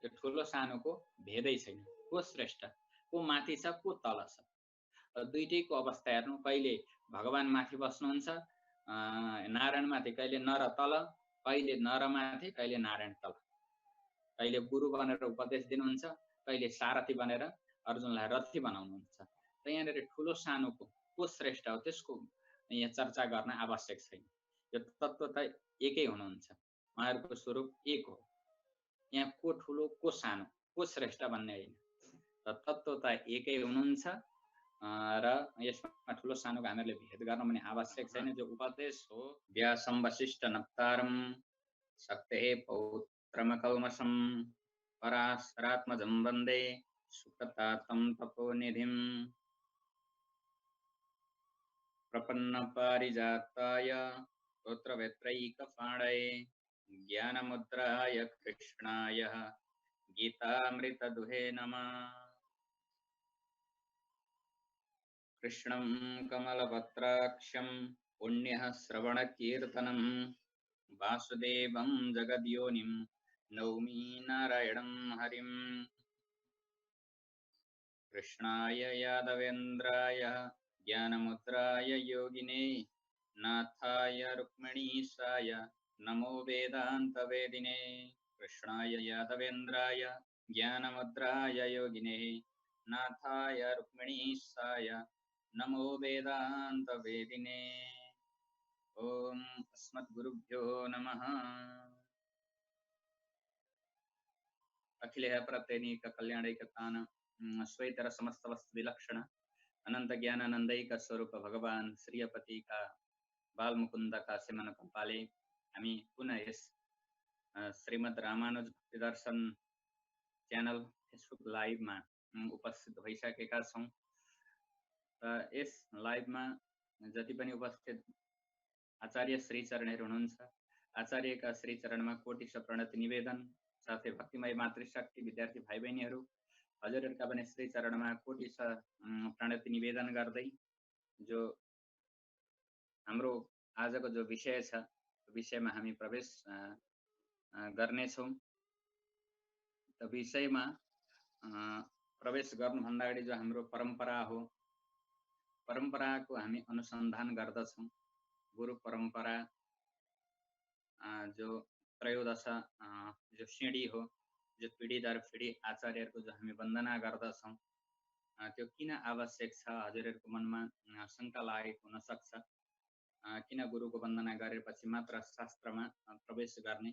यो ठुलो सानोको भेदै छैन। को श्रेष्ठ, को माथि छ, को तल छ, दुईटैको अवस्था हेर्नु। कहिले भगवान माथि बस्नुहुन्छ नारायण माथि, कहिले नर तल, कहिले नर माथि, कहिले नारायण तल। कहिले गुरु बनेर उपदेश दिनुहुन्छ, कहिले सारथी बनेर अर्जुनलाई रथी बनाउनुहुन्छ। त यहाँनिर ठुलो सानोको को श्रेष्ठ हो त्यसको यहाँ चर्चा गर्न आवश्यक छैन। यो तत्त्व त एकै हुनुहुन्छ, उहाँहरूको स्वरूप एक हो। यहाँ को ठुलो को सानो को श्रेष्ठ भन्ने होइन। त तत्त्व त एकै हुनुहुन्छ र यसमा ठुलो सानोको हामीहरूले भेद गर्न पनि आवश्यक छैन। जो उपदेश हो व्यासं वसिष्ठ नप्तारं शक्तेः पौत्रमकल्मषं पराशरात्मजं वन्दे सुखतातं तपोनिधिम् प्रपन्नपारिजाताय स्तोत्रवेत्रैकपाणये ज्ञानमुद्राय कृष्णाय गीतामृतदुहे नमः। कृष्णं कमलपत्राक्षं पुण्यः श्रवणकीर्तनं वासुदेवं जगद्योनिं नौमि नारायणं हरिं। कृष्णाय यादवेन्द्राय ज्ञानमुद्राय योगिने नाथाय रुक्मिणीशाय नमो वेदान्तवेदिने। कृष्णाय यादवेन्द्राय ज्ञानमुद्राय योगिने नाथाय रुक्मिणीशाय नमो वेदान्तवेदिने। ओम अस्मद्गुरुभ्यो नमः। अखिलेह प्रत्यनीक कल्याणैकतान श्वेतर समस्त वस्तु विलक्षण अनंत ज्ञानानंदैक स्वरूप भगवान श्रीपति का बाल मुकुंद का सिमन कपाले हामी पुनः यस श्रीमद् रामानुज भक्ति दर्शन च्यानल फेसबुक लाइभमा उपस्थित भइसकेका छौँ। यस लाइभमा जति पनि उपस्थित आचार्य श्रीचरणहरू हुनुहुन्छ, आचार्यका श्रीचरणमा कोटि प्रणति निवेदन, साथै भक्तिमय मातृशक्ति विद्यार्थी भाइ बहिनीहरू हजुरहरूका पनि श्रीचरणमा कोटि प्रणति निवेदन गर्दै जो हाम्रो आजको जो विषय छ विषयमा हामी प्रवेश गर्नेछौँ। त विषयमा प्रवेश गर्नुभन्दा अगाडि जो हाम्रो परम्परा हो, परम्पराको हामी अनुसन्धान गर्दछौँ। गुरु परम्परा जो त्रयोदश जो सिँढी हो, जो पिँढी दर पिँढी आचार्यहरूको जो हामी वन्दना गर्दछौँ, त्यो किन आवश्यक छ? हजुरहरूको मनमा शङ्का लागेको हुनसक्छ, किन गुरुको वन्दना गरेपछि मात्र शास्त्रमा प्रवेश गर्ने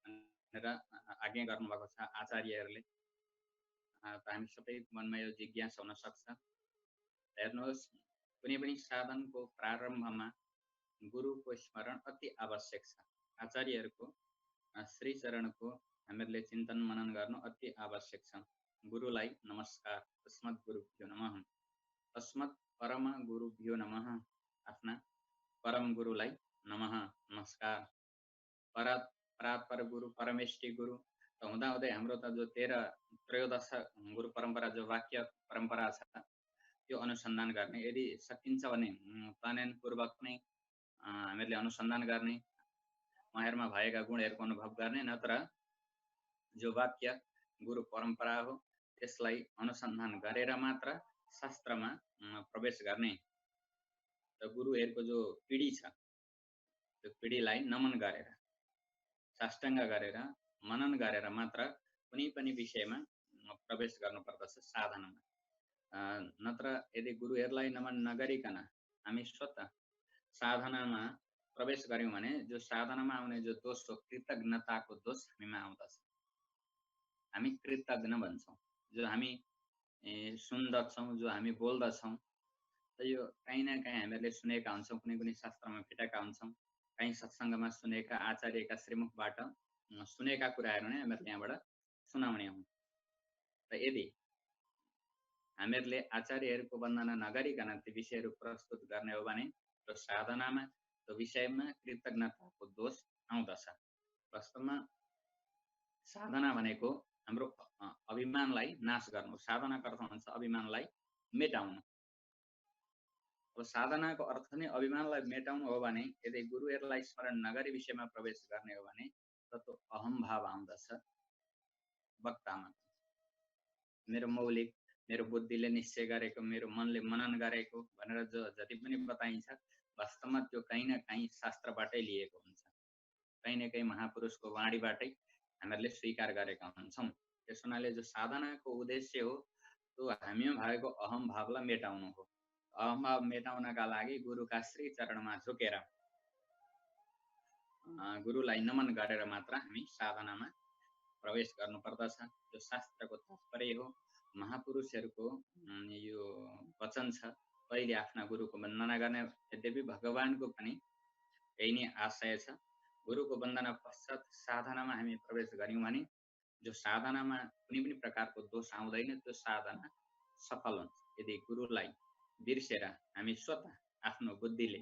भनेर आज्ञा गर्नुभएको छ आचार्यहरूले। त हामी सबैको मनमा यो जिज्ञासा हुनसक्छ। हेर्नुहोस्, कुनै पनि साधनको प्रारम्भमा गुरुको स्मरण अति आवश्यक छ। आचार्यहरूको श्रीचरणको हामीहरूले चिन्तन मनन गर्नु अति आवश्यक छ। गुरुलाई नमस्कार। अस्मत् गुरुभ्यो नमः। अस्मत् परम गुरुभ्यो नमः। आफ्ना परम गुरुलाई नमः, नमस्कार। परात्पर गुरु, परमेष्टि गुरु त हुँदाहुँदै हाम्रो त जो त्रयोदश गुरु परम्परा जो वाक्य परम्परा छ त्यो अनुसन्धान गर्ने, यदि सकिन्छ भने प्लानपूर्वक नै हामीहरूले अनुसन्धान गर्ने, उहाँहरूमा भएका गुणहरूको अनुभव गर्ने, नत्र जो वाक्य गुरु परम्परा हो त्यसलाई अनुसन्धान गरेर मात्र शास्त्रमा प्रवेश गर्ने। त गुरुहरूको जो पिँढी छ त्यो पिँढीलाई नमन गरेर, साष्टाङ्ग गरेर, मनन गरेर मात्र कुनै पनि विषयमा प्रवेश गर्नुपर्दछ साधनामा। नत्र यदि गुरुहरूलाई नमन नगरिकन हामी स्वतः साधनामा प्रवेश गऱ्यौँ भने जो साधनामा आउने जो दोष हो, कृतज्ञताको दोष हामीमा आउँदछ। हामी कृतज्ञ भन्छौँ, जो हामी सुन्दछौँ, जो हामी बोल्दछौँ, त यो काहीँ न काहीँ हामीहरूले सुनेका हुन्छौँ, कुनै कुनै शास्त्रमा भेटेका हुन्छौँ, काहीँ सत्सङ्गमा सुनेका, आचार्यका श्रीमुखबाट सुनेका कुराहरू नै हामीहरूले यहाँबाट सुनाउने हौँ। र यदि हामीहरूले आचार्यहरूको वन्दना नगरिकन ती विषयहरू प्रस्तुत गर्ने हो भने त्यो साधनामा, त्यो विषयमा कृतज्ञताको दोष आउँदछ। वास्तवमा साधना भनेको हाम्रो अभिमानलाई नाश गर्नु, साधनाको अर्थ हुन्छ अभिमानलाई मेटाउनु। अब साधनाको अर्थ नै अभिमानलाई मेटाउनु हो भने यदि गुरुहरूलाई स्मरण नगरी विषयमा प्रवेश गर्ने हो भने त्यो अहम भाव आउँदछ वक्तामा। मेरो मौलिक, मेरो बुद्धिले निश्चय गरेको, मेरो मनले मनन गरेको भनेर जो जति पनि बताइन्छ, वास्तवमा त्यो कहीँ न कहीँ शास्त्रबाटै लिएको हुन्छ, कहीँ न कहीँ महापुरुषको वाणीबाटै हामीहरूले स्वीकार गरेका हुन्छौँ। त्यस हुनाले जो साधनाको उद्देश्य हो त्यो हामीमा भएको अहम भावलाई मेटाउनु हो। अहम भाव मेटाउनका लागि गुरुका श्री चरणमा झुकेर गुरुलाई नमन गरेर मात्र हामी साधनामा प्रवेश गर्नुपर्दछ। जो शास्त्रको तात्पर्य हो, महापुरुषहरूको यो वचन छ, पहिले आफ्ना गुरुको वन्दना गर्ने। यद्यपि भगवानको पनि यही नै आशय छ। गुरुको वन्दना पश्चात साधनामा हामी प्रवेश गऱ्यौँ भने जो साधनामा कुनै पनि प्रकारको दोष आउँदैन, त्यो साधना सफल हुन्छ। यदि गुरुलाई बिर्सेर हामी स्वतः आफ्नो बुद्धिले,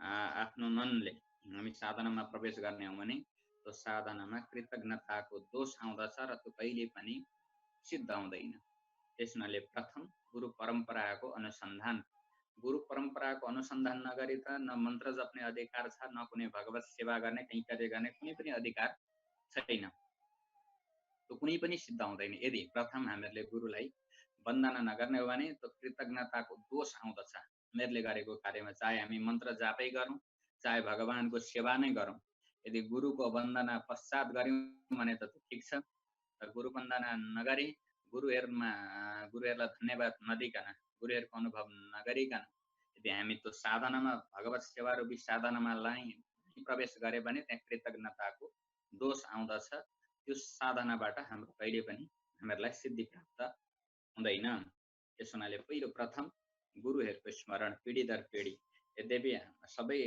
आफ्नो मनले हामी साधनामा प्रवेश गर्ने हो भने त्यो साधनामा कृतज्ञताको दोष आउँदछ र त्यो कहिले पनि सिद्ध हुँदैन। त्यस हुनाले प्रथम गुरु परम्पराको अनुसन्धान। गुरु परम्पराको अनुसन्धान नगरी त न मन्त्र जप्ने अधिकार छ, न कुनै भगवत सेवा गर्ने, कैङ्कर्य गर्ने कुनै पनि अधिकार छैन। त्यो कुनै पनि सिद्ध हुँदैन यदि प्रथम हामीहरूले गुरुलाई वन्दना नगर्ने हो भने त्यो कृतज्ञताको दोष आउँदछ हामीहरूले गरेको कार्यमा। चाहे हामी मन्त्र जापै गरौँ, चाहे भगवानको सेवा नै गरौँ, यदि गुरुको वन्दना पश्चात गऱ्यौँ भने त ठिक छ। गुरु वन्दना नगरी गुरुहरूलाई धन्यवाद नदिकन, गुरुहरूको अनुभव नगरिकन यदि हामी त्यो साधनामा, भगवत सेवा रूपी साधनामा प्रवेश गरे भने त्यहाँ कृतज्ञताको दोष आउँदछ। त्यो साधनाबाट हाम्रो कहिले पनि हामीहरूलाई सिद्धि प्राप्त हुँदैन। त्यस हुनाले पहिलो प्रथम गुरुहरूको स्मरण पिँढी दर पिँढी। यद्यपि सबै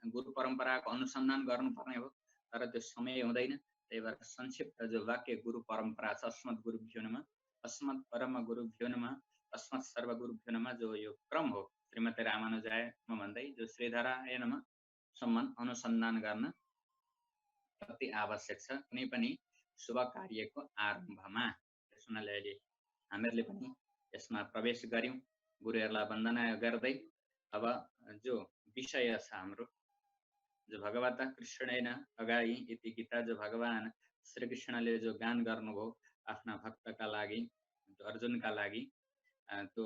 गुरु परम्पराको अनुसन्धान गर्नुपर्ने हो, तर त्यो समय हुँदैन। त्यही भएर संक्षिप्त जो वाक्य गुरु परम्परा छ, अस्मत् गुरुभ्यो नमः, अस्मत् परम गुरुभ्यो नमः, अस्मत् सर्व गुरुभ्यो नमः, जो यो क्रम हो श्रीमती रामानुजायमा भन्दै जो श्रीधराय नमः सम्म अनुसन्धान गर्न अति आवश्यक छ कुनै पनि शुभ कार्यको आरम्भमा। त्यस हुनाले अहिले हामीहरूले पनि यसमा प्रवेश गर्यौँ। गुरुहरूलाई वन्दना गर्दै अब जो विषय छ हाम्रो, जो भगवता कृष्णेन अगाडि इति गीता, जो भगवान श्रीकृष्णले जो गान गर्नुभयो आफ्ना भक्तका लागि, अर्जुनका लागि, त्यो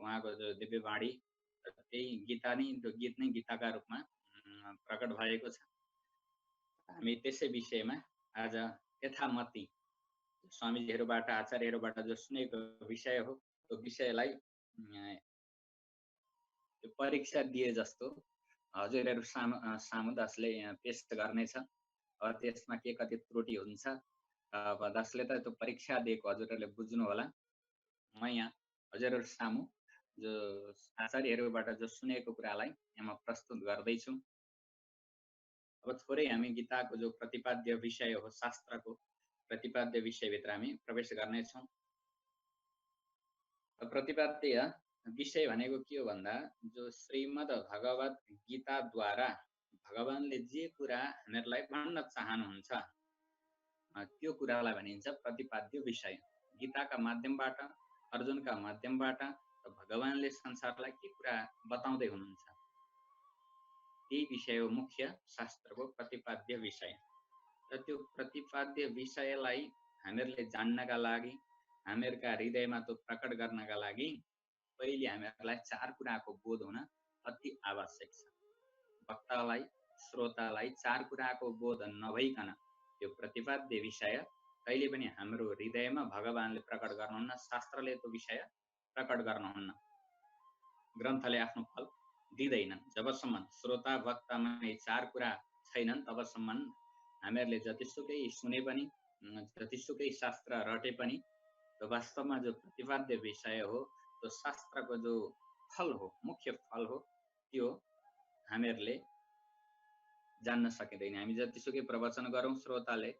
उहाँको जो दिव्यवाणी, त्यही गीता नै, त्यो गीत नै गीताका रूपमा प्रकट भएको छ। हामी त्यसै विषयमा आज यथामति स्वामीजीहरूबाट, आचार्यहरूबाट जो सुनेको विषय हो, त्यो विषयलाई परीक्षा दिए जस्तो हजुरहरू सामु जसले पेश गर्नेछ। त्यसमा के कति त्रुटि हुन्छ अब जसले त त्यो परीक्षा दिएको हजुरहरूले बुझ्नु होला। म यहाँ हजुरहरू सामु जो आचार्यहरूबाट जो सुनेको कुरालाई यहाँ प्रस्तुत गर्दैछु। अब थोरै हामी गीताको जो प्रतिपाद्य विषय हो, शास्त्रको प्रतिपाद्य विषयभित्र हामी प्रवेश गर्नेछौँ। प्रतिपाद्य विषय भनेको के हो भन्दा, जो श्रीमद् भगवत गीताद्वारा भगवानले जे कुरा हामीहरूलाई भन्न चाहनुहुन्छ त्यो कुरालाई भनिन्छ प्रतिपाद्य विषय। गीताका माध्यमबाट, अर्जुनका माध्यमबाट भगवानले संसारलाई के कुरा बताउँदै हुनुहुन्छ, त्यही विषय हो मुख्य शास्त्रको प्रतिपाद्य विषय। र त्यो प्रतिपाद्य विषयलाई हामीहरूले जान्नका लागि, हामीहरूका हृदयमा त्यो प्रकट गर्नका लागि पहिले हामीहरूलाई 4 कुराको बोध हुन अति आवश्यक छ। वक्तालाई, श्रोतालाई 4 कुराको बोध नभइकन त्यो प्रतिपाद्य विषय कहिले पनि हाम्रो हृदयमा भगवानले प्रकट गर्नुहुन्न, शास्त्रले त्यो विषय प्रकट गर्नुहुन्न, ग्रन्थले आफ्नो फल दिँदैनन्। जबसम्म श्रोता वक्तामा यी 4 कुरा छैनन् तबसम्म हामीहरूले जतिसुकै सुने पनि, जतिसुकै शास्त्र रटे पनि, त्यो वास्तवमा जो प्रतिपाद्य विषय हो, त्यो शास्त्रको जो फल हो, मुख्य फल हो, त्यो हामीहरूले जान्न सकिँदैन। हामी जतिसुकै प्रवचन गरौँ, श्रोताले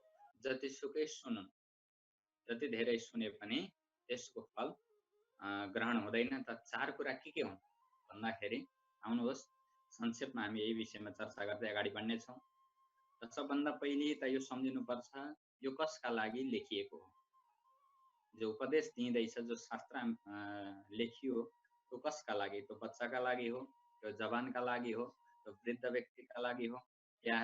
जतिसुकै सुनुन्, जति धेरै सुने पनि त्यसको फल ग्रहण हुँदैन। त 4 कुरा के हुन् भन्दाखेरि आउनुहोस् संक्षेपमा हामी यही विषयमा चर्चा गर्दै अगाडि बढ्नेछौँ। सबभन्दा पहिले त यो सम्झिनुपर्छ, यो कसका लागि लेखिएको हो। जो उपदेश दिँदैछ, जो शास्त्र लेखियो, त्यो कसका लागि? त्यो बच्चाका लागि हो, त्यो जवानका लागि हो, त्यो वृद्ध व्यक्तिका लागि हो, या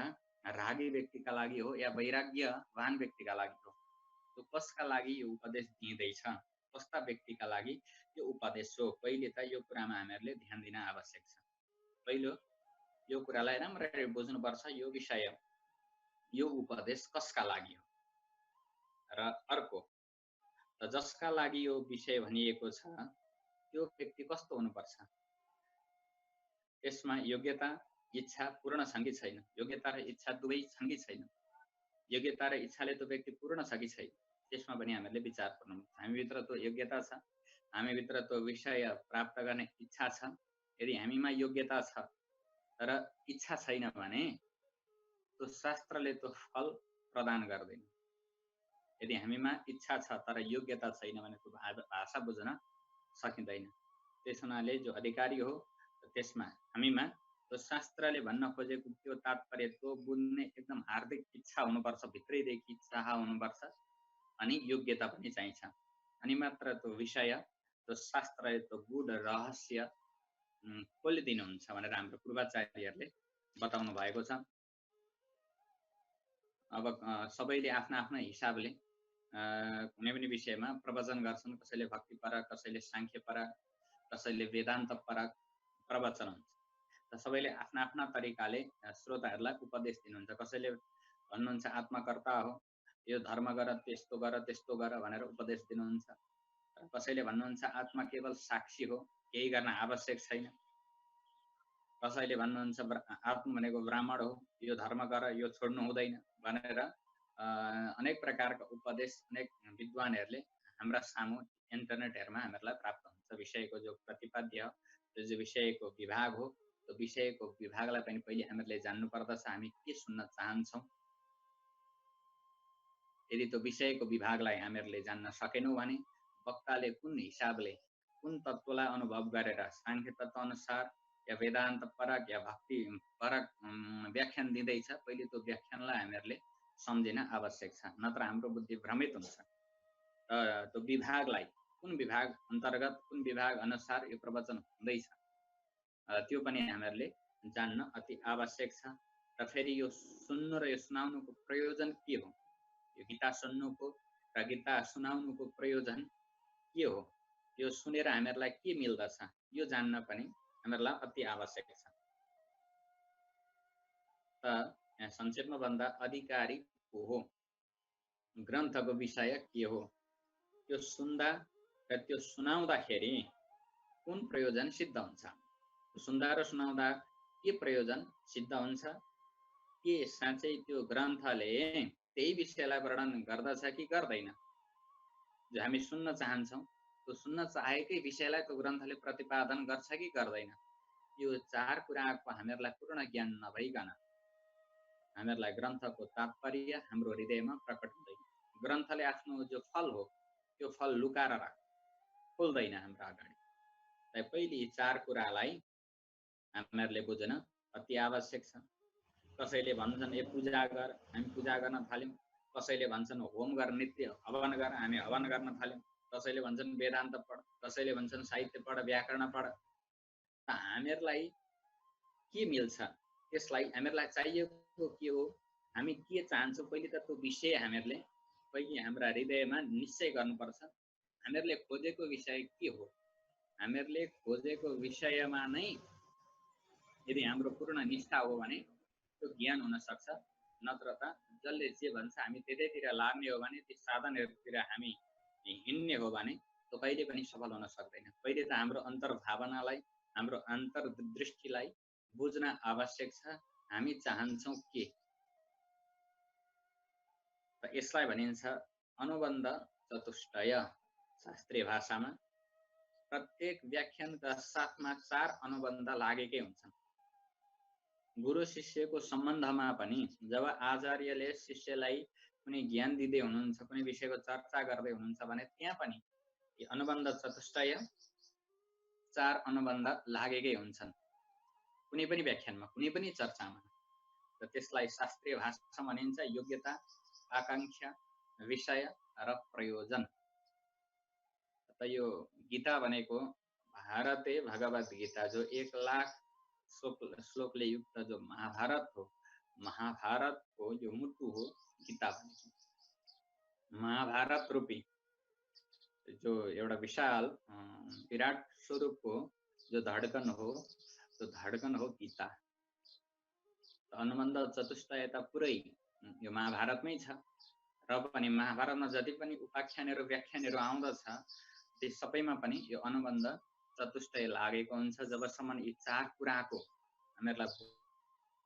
रागी व्यक्तिका लागि हो, या वैराग्यवान व्यक्तिका लागि हो? त्यो कसका लागि यो उपदेश दिँदैछ, कस्ता व्यक्तिका लागि यो उपदेश हो? पहिले त यो कुरामा हामीहरूले ध्यान दिन आवश्यक छ। पहिलो यो कुरालाई राम्ररी बुझ्नुपर्छ, यो विषय, यो उपदेश कसका लागि हो। र अर्को, जसका लागि यो विषय भनिएको छ त्यो व्यक्ति कस्तो हुनुपर्छ, यसमा योग्यता इच्छा पूर्ण छ कि छैन, योग्यता र इच्छा दुवै छन् कि छैन, योग्यता र इच्छाले त्यो व्यक्ति पूर्ण छ कि छैन, त्यसमा पनि हामीहरूले विचार गर्नुपर्छ। हामीभित्र त्यो योग्यता छ, हामीभित्र त्यो विषय प्राप्त गर्ने इच्छा छ। यदि हामीमा योग्यता छ तर इच्छा छैन भने त्यो शास्त्रले त्यो फल प्रदान गर्दैन। यदि हामीमा इच्छा छ तर योग्यता छैन भने त्यो भाषा बुझ्न सकिँदैन। त्यस हुनाले जो अधिकारी हो त्यसमा हामीमा त्यो शास्त्रले भन्न खोजेको त्यो तात्पर्य त्यो बुझ्ने एकदम हार्दिक इच्छा हुनुपर्छ, भित्रैदेखि चाह हुनुपर्छ, अनि योग्यता पनि चाहिन्छ। अनि मात्र त्यो विषय, त्यो शास्त्रले त्यो गूढ रहस्य खोलिदिनुहुन्छ भनेर हाम्रो पूर्वाचार्यहरूले बताउनु भएको छ। अब सबैले आफ्ना आफ्ना हिसाबले कुनै पनि विषयमा प्रवचन गर्छन्। कसैले भक्तिपरक, कसैले साङ्ख्यपरक, कसैले वेदान्तपरक प्रवचन हुन्छ। र सबैले आफ्ना आफ्ना तरिकाले श्रोताहरूलाई उपदेश दिनुहुन्छ। कसैले भन्नुहुन्छ आत्मकर्ता हो, यो धर्म गर, त्यस्तो गर, त्यस्तो गर भनेर उपदेश दिनुहुन्छ। कसैले भन्नुहुन्छ आत्मा केवल साक्षी हो, केही गर्न आवश्यक छैन। कसैले भन्नुहुन्छ आत्मा भनेको ब्राह्मण हो, यो धर्म गर, यो छोड्नु हुँदैन भनेर अनेक प्रकारका उपदेश अनेक विद्वानहरूले हाम्रा सामु इन्टरनेटहरूमा हामीहरूलाई प्राप्त हुन्छ। विषयको जो प्रतिपाद्य हो, त्यो जो विषयको विभाग हो, त्यो विषयको विभागलाई पनि पहिले हामीहरूले जान्नु पर्दछ, हामी के सुन्न चाहन्छौँ। यदि त्यो विषयको विभागलाई हामीहरूले जान्न सकेनौँ भने वक्ताले कुन हिसाबले कुन तत्त्वलाई अनुभव गरेर सांख्य तत्त्व अनुसार या वेदान्त परक या भक्ति परक व्याख्यान दिँदैछ, पहिले त्यो व्याख्यानलाई हामीहरूले सम्झिन आवश्यक छ, नत्र हाम्रो बुद्धि भ्रमित हुन्छ। त्यो विभागलाई कुन विभाग अन्तर्गत कुन विभाग अनुसार यो प्रवचन हुँदैछ त्यो पनि हामीहरूले जान्न अति आवश्यक छ। र फेरि यो सुन्नु र यो सुनाउनुको प्रयोजन के हो, यो गीता सुन्नुको र गीता सुनाउनुको प्रयोजन के हो, यो सुनेर हामीहरूलाई के मिल्दछ, यो जान्न पनि हामीहरूलाई अति आवश्यक छ। त यहाँ संक्षेपमा भन्दा अधिकारी को हो, ग्रन्थको विषय के हो, त्यो सुन्दा र त्यो सुनाउँदाखेरि कुन प्रयोजन सिद्ध हुन्छ, सुन्दा र सुनाउँदा के प्रयोजन सिद्ध हुन्छ, के साँच्चै त्यो ग्रन्थले त्यही विषयलाई वर्णन गर्दछ कि गर्दैन। जो हामी सुन्न चाहन्छौँ त्यो सुन्न चाहेकै विषयलाई त्यो ग्रन्थले प्रतिपादन गर्छ कि गर्दैन। यो चार कुराको हामीहरूलाई पूर्ण ज्ञान नभइकन हामीहरूलाई ग्रन्थको तात्पर्य हाम्रो हृदयमा प्रकट हुँदैन। ग्रन्थले आफ्नो जो फल हो त्यो फल लुकाएर राख्छ, खोल्दैन हाम्रो अगाडि। ताइ पहिले यी चार कुरालाई हामीहरूले बुझ्न अति आवश्यक छ। कसैले भन्छन् ए पूजा गर, हामी पूजा गर्न थाल्यौँ। कसैले भन्छन् होम गर, नित्य हवन गर, हामी हवन गर्न थाल्यौँ। कसैले भन्छन् वेदान्त पढ, कसैले भन्छन् साहित्य पढ, व्याकरण पढ। त हामीहरूलाई के मिल्छ, त्यसलाई हामीहरूलाई चाहिएको के हो, हामी के चाहन्छौँ, पहिले त त्यो विषय हामीहरूले पहिले हाम्रा हृदयमा निश्चय गर्नुपर्छ। हामीहरूले खोजेको विषय के हो, हामीहरूले खोजेको विषयमा नै यदि हाम्रो पूर्ण निष्ठा हो भने त्यो ज्ञान हुन सक्छ। नत्र त जसले जे भन्छ हामी त्यतैतिर लाग्ने हो भने, ती साधनहरूतिर हामी हिँड्ने हो भने त्यो कहिले पनि सफल हुन सक्दैन। पहिले त हाम्रो अन्तर्भावनालाई, हाम्रो अन्तर्दृष्टिलाई बुझ्न आवश्यक छ, हामी चाहन्छौँ के। र यसलाई भनिन्छ अनुबन्ध चतुष्टय। शास्त्रीय भाषामा प्रत्येक व्याख्यानका साथमा चार अनुबन्ध लागेकै हुन्छन्। गुरु शिष्यको सम्बन्धमा पनि जब आचार्यले शिष्यलाई कुनै ज्ञान दिँदै हुनुहुन्छ, कुनै विषयको चर्चा गर्दै हुनुहुन्छ भने त्यहाँ पनि यी अनुबन्ध चतुष्टय चार अनुबन्ध लागेकै हुन्छन्, कुनै पनि व्याख्यानमा, कुनै पनि चर्चामा। र त्यसलाई शास्त्रीय भाषा भनिन्छ योग्यता, आकांक्षा, विषय र प्रयोजन। त यो गीता भनेको भारते भगवत गीता, जो 1,00,000 श्लोकले युक्त जो महाभारत हो, महाभारतको जो मुटु हो गीता भनेको। महाभारत रूपी जो एउटा विशाल विराट स्वरूपको जो धड्कन हो, त्यो धड्कन हो गीता। अनुबन्ध चतुष्टय त पुरै यो महाभारतमै छ। र पनि महाभारतमा जति पनि उपाख्यानहरू व्याख्यानहरू आउँदछ ती सबैमा पनि यो अनुबन्ध चतुष्टय लागेको हुन्छ। जबसम्म यी चार कुराको हामीहरूलाई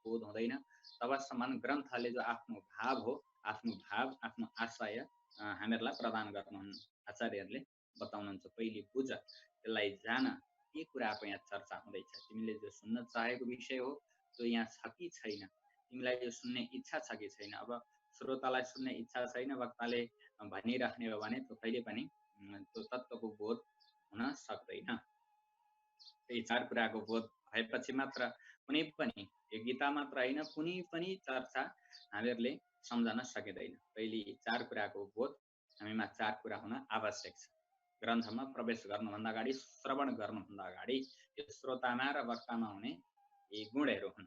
बोध हुँदैन तबसम्म ग्रन्थले जो आफ्नो भाव हो, आफ्नो आशय हामीहरूलाई प्रदान गर्नुहुन्न। आचार्यहरूले बताउनुहुन्छ पहिले बुझ, त्यसलाई जान, के कुराको यहाँ चर्चा हुँदैछ, तिमीले जो सुन्न चाहेको विषय हो त्यो यहाँ छ कि छैन, तिमीलाई यो सुन्ने इच्छा छ कि छैन। अब श्रोतालाई सुन्ने इच्छा छैन, वक्ताले भनिराख्ने हो भने त्यो कहिले पनि त्यो तत्त्वको बोध हुन सक्दैन। यी चार कुराको बोध भएपछि मात्र कुनै पनि, यो गीता मात्र होइन, कुनै पनि चर्चा हामीहरूले सम्झन सकिँदैन। पहिले चार कुराको बोध हामीमा चार कुरा हुन आवश्यक छ। ग्रन्थमा प्रवेश गर्नुभन्दा अगाडि, श्रवण गर्नुभन्दा अगाडि यो श्रोतामा र वक्तामा हुने यी गुणहरू हुन्।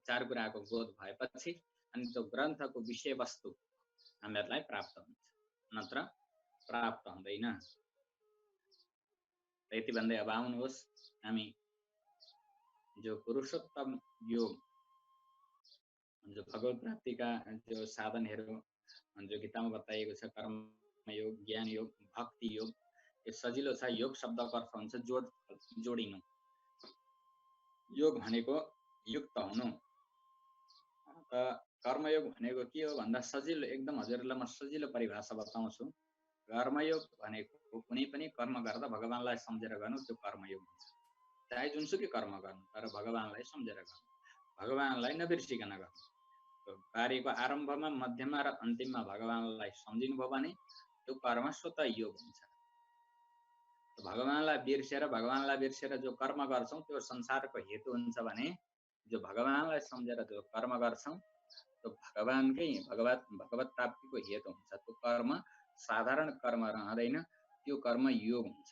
चार कुराको बोध भएपछि अनि त्यो ग्रन्थको विषयवस्तु हामीहरूलाई प्राप्त हुन्छ, नत्र प्राप्त हुँदैन। यति भन्दै अब आउनुहोस् हामी जो पुरुषोत्तम योग, जो भगवत प्राप्तिका जो साधनहरू जो गीतामा बताइएको छ, कर्म योग, ज्ञान योग, भक्ति योग, यो सजिलो छ। योग शब्दको अर्थ हुन्छ जोडिनु। योग भनेको युक्त हुनु। त कर्मयोग भनेको के हो भन्दा सजिलो, एकदम हजुरलाई म सजिलो परिभाषा बताउँछु। कर्मयोग भनेको कुनै पनि कर्म गर्दा भगवानलाई सम्झेर गर्नु, त्यो कर्मयोग हुन्छ। चाहे जुनसुकै कर्म गर्नु तर भगवानलाई सम्झेर गर्नु, भगवानलाई नबिर्सिकन गर्नु। कार्यको आरम्भमा मध्यमा र अन्तिममा भगवानलाई सम्झिनुभयो भने त्यो कर्म स्वतः योग हुन्छ। भगवानलाई बिर्सेर जो कर्म गर्छौं त्यो संसारको हेतु हुन्छ भने जो भगवानलाई सम्झेर जो कर्म गर्छौं त्यो भगवानकै भगवत प्राप्तिको हेतु हुन्छ। त्यो कर्म साधारण कर्म रहँदैन, त्यो कर्म योग हुन्छ।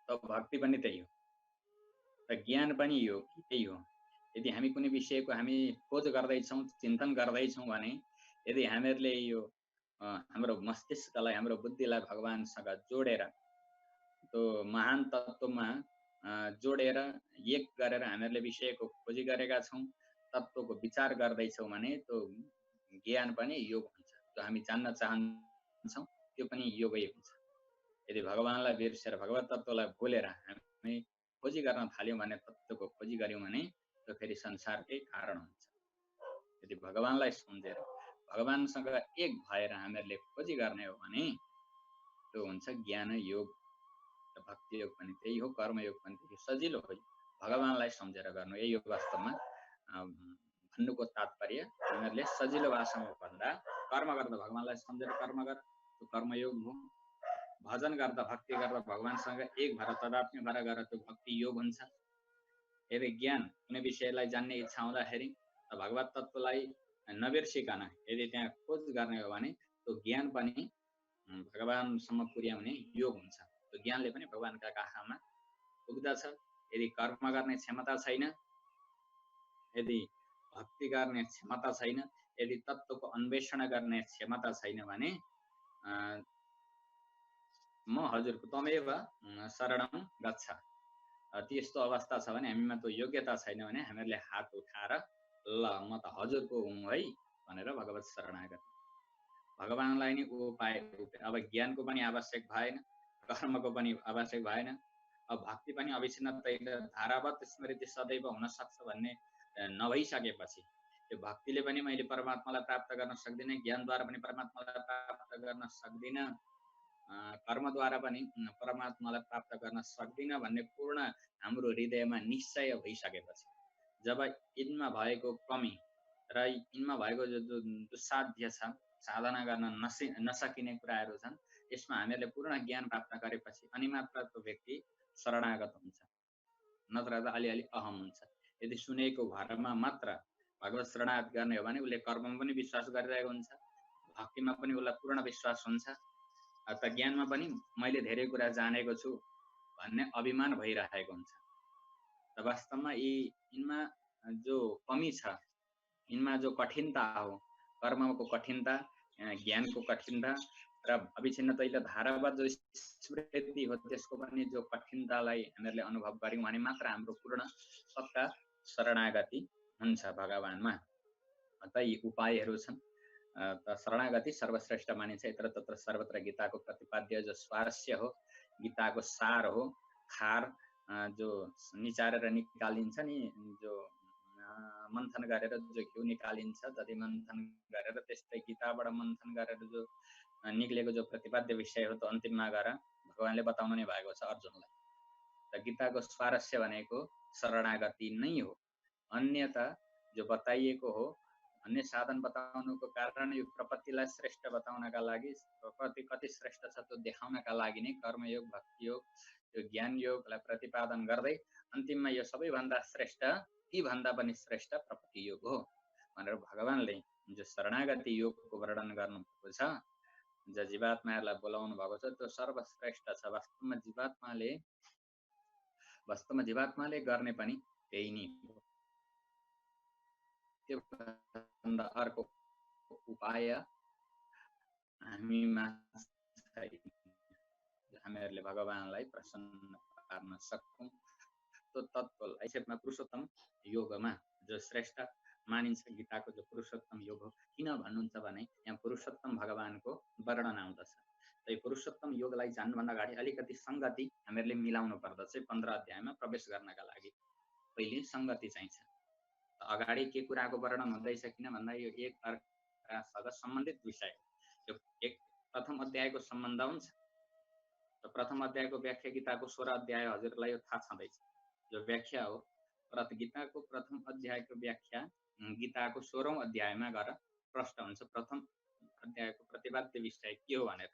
त भक्ति पनि त्यही हो, त ज्ञान पनि त्यही हो। यदि हामी कुनै विषयको हामी खोज गर्दैछौँ, चिन्तन गर्दैछौँ भने यदि हामीहरूले यो हाम्रो मस्तिष्कलाई, हाम्रो बुद्धिलाई भगवानसँग जोडेर त्यो महान तत्त्वमा जोडेर एक गरेर हामीहरूले विषयको खोजी गरेका छौँ, तत्त्वको विचार गर्दैछौँ भने त्यो ज्ञान पनि योग हुन्छ। जो हामी जान्न चाहन्छौँ त्यो पनि योगै हुन्छ। यदि भगवानलाई बिर्सेर भगवत तत्त्वलाई भुलेर हामी खोजी गर्न थाल्यौँ भने, तत्त्वको खोजी गऱ्यौँ भने त्यो फेरि संसारकै कारण हुन्छ। यदि भगवानलाई सम्झेर भगवानसँग एक भएर हामीहरूले खोजी गर्ने हो भने त्यो हुन्छ ज्ञान योग। भक्ति योग पनि त्यही हो, कर्मयोग पनि त्यही हो। सजिलो हो भगवानलाई सम्झेर गर्नु, यही हो वास्तवमा भन्नुको तात्पर्य। हामीहरूले सजिलो भाषामा भन्दा कर्म गर्दा भगवानलाई सम्झेर कर्म गर, त्यो कर्मयोग हो। भजन गर्दा भक्ति गर्दा भगवानसँग एक भएर तदात्म्य भएर गर, त्यो भक्ति योग हुन्छ। यदि ज्ञान कुनै विषयलाई जान्ने इच्छा हुँदाखेरि भगवत तत्त्वलाई नबिर्सिकन यदि त्यहाँ खोज गर्ने हो भने त्यो ज्ञान पनि भगवानसम्म पुर्याउने योग हुन्छ। त्यो ज्ञानले पनि भगवानका काखमा पुग्दछ। यदि कर्म गर्ने क्षमता छैन, यदि भक्ति गर्ने क्षमता छैन, यदि तत्त्वको अन्वेषण गर्ने क्षमता छैन भने म हजुरको तमेव शरणं गच्छ। त्यस्तो अवस्था छ भने हामीमा त्यो योग्यता छैन भने हामीहरूले हात उठाएर ल म त हजुरको हुँ है भनेर भगवत शरणागति। भगवानलाई नै उपाय। अब ज्ञानको पनि आवश्यक भएन, कर्मको पनि आवश्यक भएन, अब भक्ति पनि अविच्छिन्न धारावत स्मृति सदैव हुन सक्छ भन्ने नभइसकेपछि त्यो भक्तिले पनि मैले परमात्मालाई प्राप्त गर्न सक्दिनँ, ज्ञानद्वारा पनि परमात्मालाई प्राप्त गर्न सक्दिनँ, कर्मद्वारा पनि परमात्मालाई प्राप्त गर्न सक्दिनँ भन्ने पूर्ण हाम्रो हृदयमा निश्चय भइसकेपछि, जब यिनमा भएको कमी र यिनमा भएको जो दुस्साध्य छ, साधना गर्न नसकिने कुराहरू छन्, यसमा हामीहरूले पूर्ण ज्ञान प्राप्त गरेपछि अनि मात्र त्यो व्यक्ति शरणागत हुन्छ। नत्र त अलिअलि अहम हुन्छ। यदि सुनेको भरमा मात्र भगवत शरणागत गर्ने हो भने उसले कर्ममा पनि विश्वास गरिरहेको हुन्छ, भक्तिमा पनि उसलाई पूर्ण विश्वास हुन्छ, त ज्ञानमा पनि मैले धेरै कुरा जानेको छु भन्ने अभिमान भइरहेको हुन्छ। त वास्तवमा यिनमा जो कमी छ, यिनमा जो कठिनता हो, कर्मको कठिनता, ज्ञानको कठिनता र अविच्छिन्न तैल धारावत जो स्मृति हो त्यसको पनि जो कठिनतालाई हामीहरूले अनुभव गर्यौँ भने मात्र हाम्रो पूर्ण पक्का शरणागति हुन्छ भगवानमा। त यी उपायहरू छन्। त शरणागति सर्वश्रेष्ठ मानिन्छ। यत्र तत्र सर्वत्र गीताको प्रतिपाद्य जो स्वारस्य हो, गीताको सार हो, खार जो निचारेर निकालिन्छ नि, जो मन्थन गरेर जो घिउ निकालिन्छ, जति मन्थन गरेर त्यस्तै गीताबाट मन्थन गरेर जो निक्लेको जो प्रतिपाद्य विषय हो, त अन्तिममा गएर भगवानले बताउनु नै भएको छ अर्जुनलाई। त गीताको स्वारस्य भनेको शरणागति नै हो। अन्यथा जो बताइएको हो, अन्य साधन बताउनुको कारण यो प्रपत्तिलाई श्रेष्ठ बताउनका लागि, प्रपत्ति कति श्रेष्ठ छ त्यो देखाउनका लागि नै कर्मयोग, भक्ति योग, यो ज्ञान योगलाई प्रतिपादन गर्दै अन्तिममा यो सबैभन्दा श्रेष्ठ, ती भन्दा पनि श्रेष्ठ प्रपत्ति योग हो भनेर भगवानले जो शरणागति योगको वर्णन गर्नुभएको छ, जो जीवात्माहरूलाई बोलाउनु भएको छ, त्यो सर्वश्रेष्ठ छ। वास्तवमा जीवात्माले गर्ने पनि त्यही नै हो। त्यो भन्दा अर्को उपाय हामीमा छैन। हामीहरूले भगवानलाई प्रसन्न पार्न सकौँ। त्यो तत्त्वलाई क्षेत्रमा पुरुषोत्तम योगमा जो श्रेष्ठ मानिन्छ, गीताको जो पुरुषोत्तम योग हो, किन भन्नुहुन्छ भने यहाँ पुरुषोत्तम भगवानको वर्णन आउँदछ। त यो पुरुषोत्तम योगलाई जान्नुभन्दा अगाडि अलिकति सङ्गति हामीहरूले मिलाउनु पर्दछ। 15 अध्यायमा प्रवेश गर्नका लागि पहिले सङ्गति चाहिन्छ। अगाडि के कुराको वर्णन हुँदैछ किन भन्दा यो एक अर्कासँग सम्बन्धित विषय हो। यो एक प्रथम अध्यायको सम्बन्ध हुन्छ। र प्रथम अध्यायको व्याख्या गीताको 16 अध्याय हजुरलाई यो थाहा छँदैछ। जो व्याख्या हो, गीताको प्रथम अध्यायको व्याख्या गीताको 16औं अध्यायमा गएर प्रश्न हुन्छ प्रथम अध्यायको प्रतिपाद्य विषय के हो भनेर।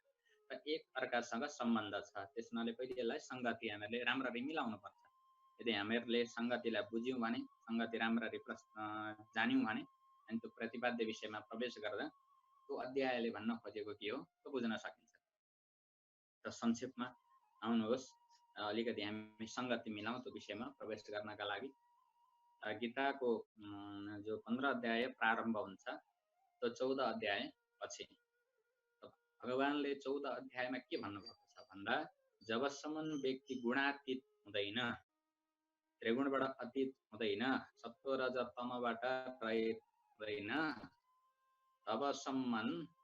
र एक अर्कासँग सम्बन्ध छ, त्यस हुनाले पहिले यसलाई सङ्गति हामीहरूले राम्ररी मिलाउनुपर्छ। यदि हामीहरूले सङ्गतिलाई बुझ्यौँ भने, सङ्गति राम्ररी जान्यौँ भने, अनि त्यो प्रतिपाद्य विषयमा प्रवेश गर्दा त्यो अध्यायले भन्न खोजेको के हो त्यो बुझ्न सकिन्छ। र संक्षेपमा आउनुहोस्, अलिकति हामी सङ्गति मिलाउँ त्यो विषयमा प्रवेश गर्नका लागि। गीताको जो 15 अध्याय प्रारम्भ हुन्छ त्यो 14 अध्याय पछि भगवानले 14 अध्यायमा के भन्नुभएको छ भन्दा, जबसम्म व्यक्ति गुणातीत हुँदैन, त्रिगुणबाट अतीत हुँदैन, सत्व रज तमबाट रहित हुँदैन, तबसम्म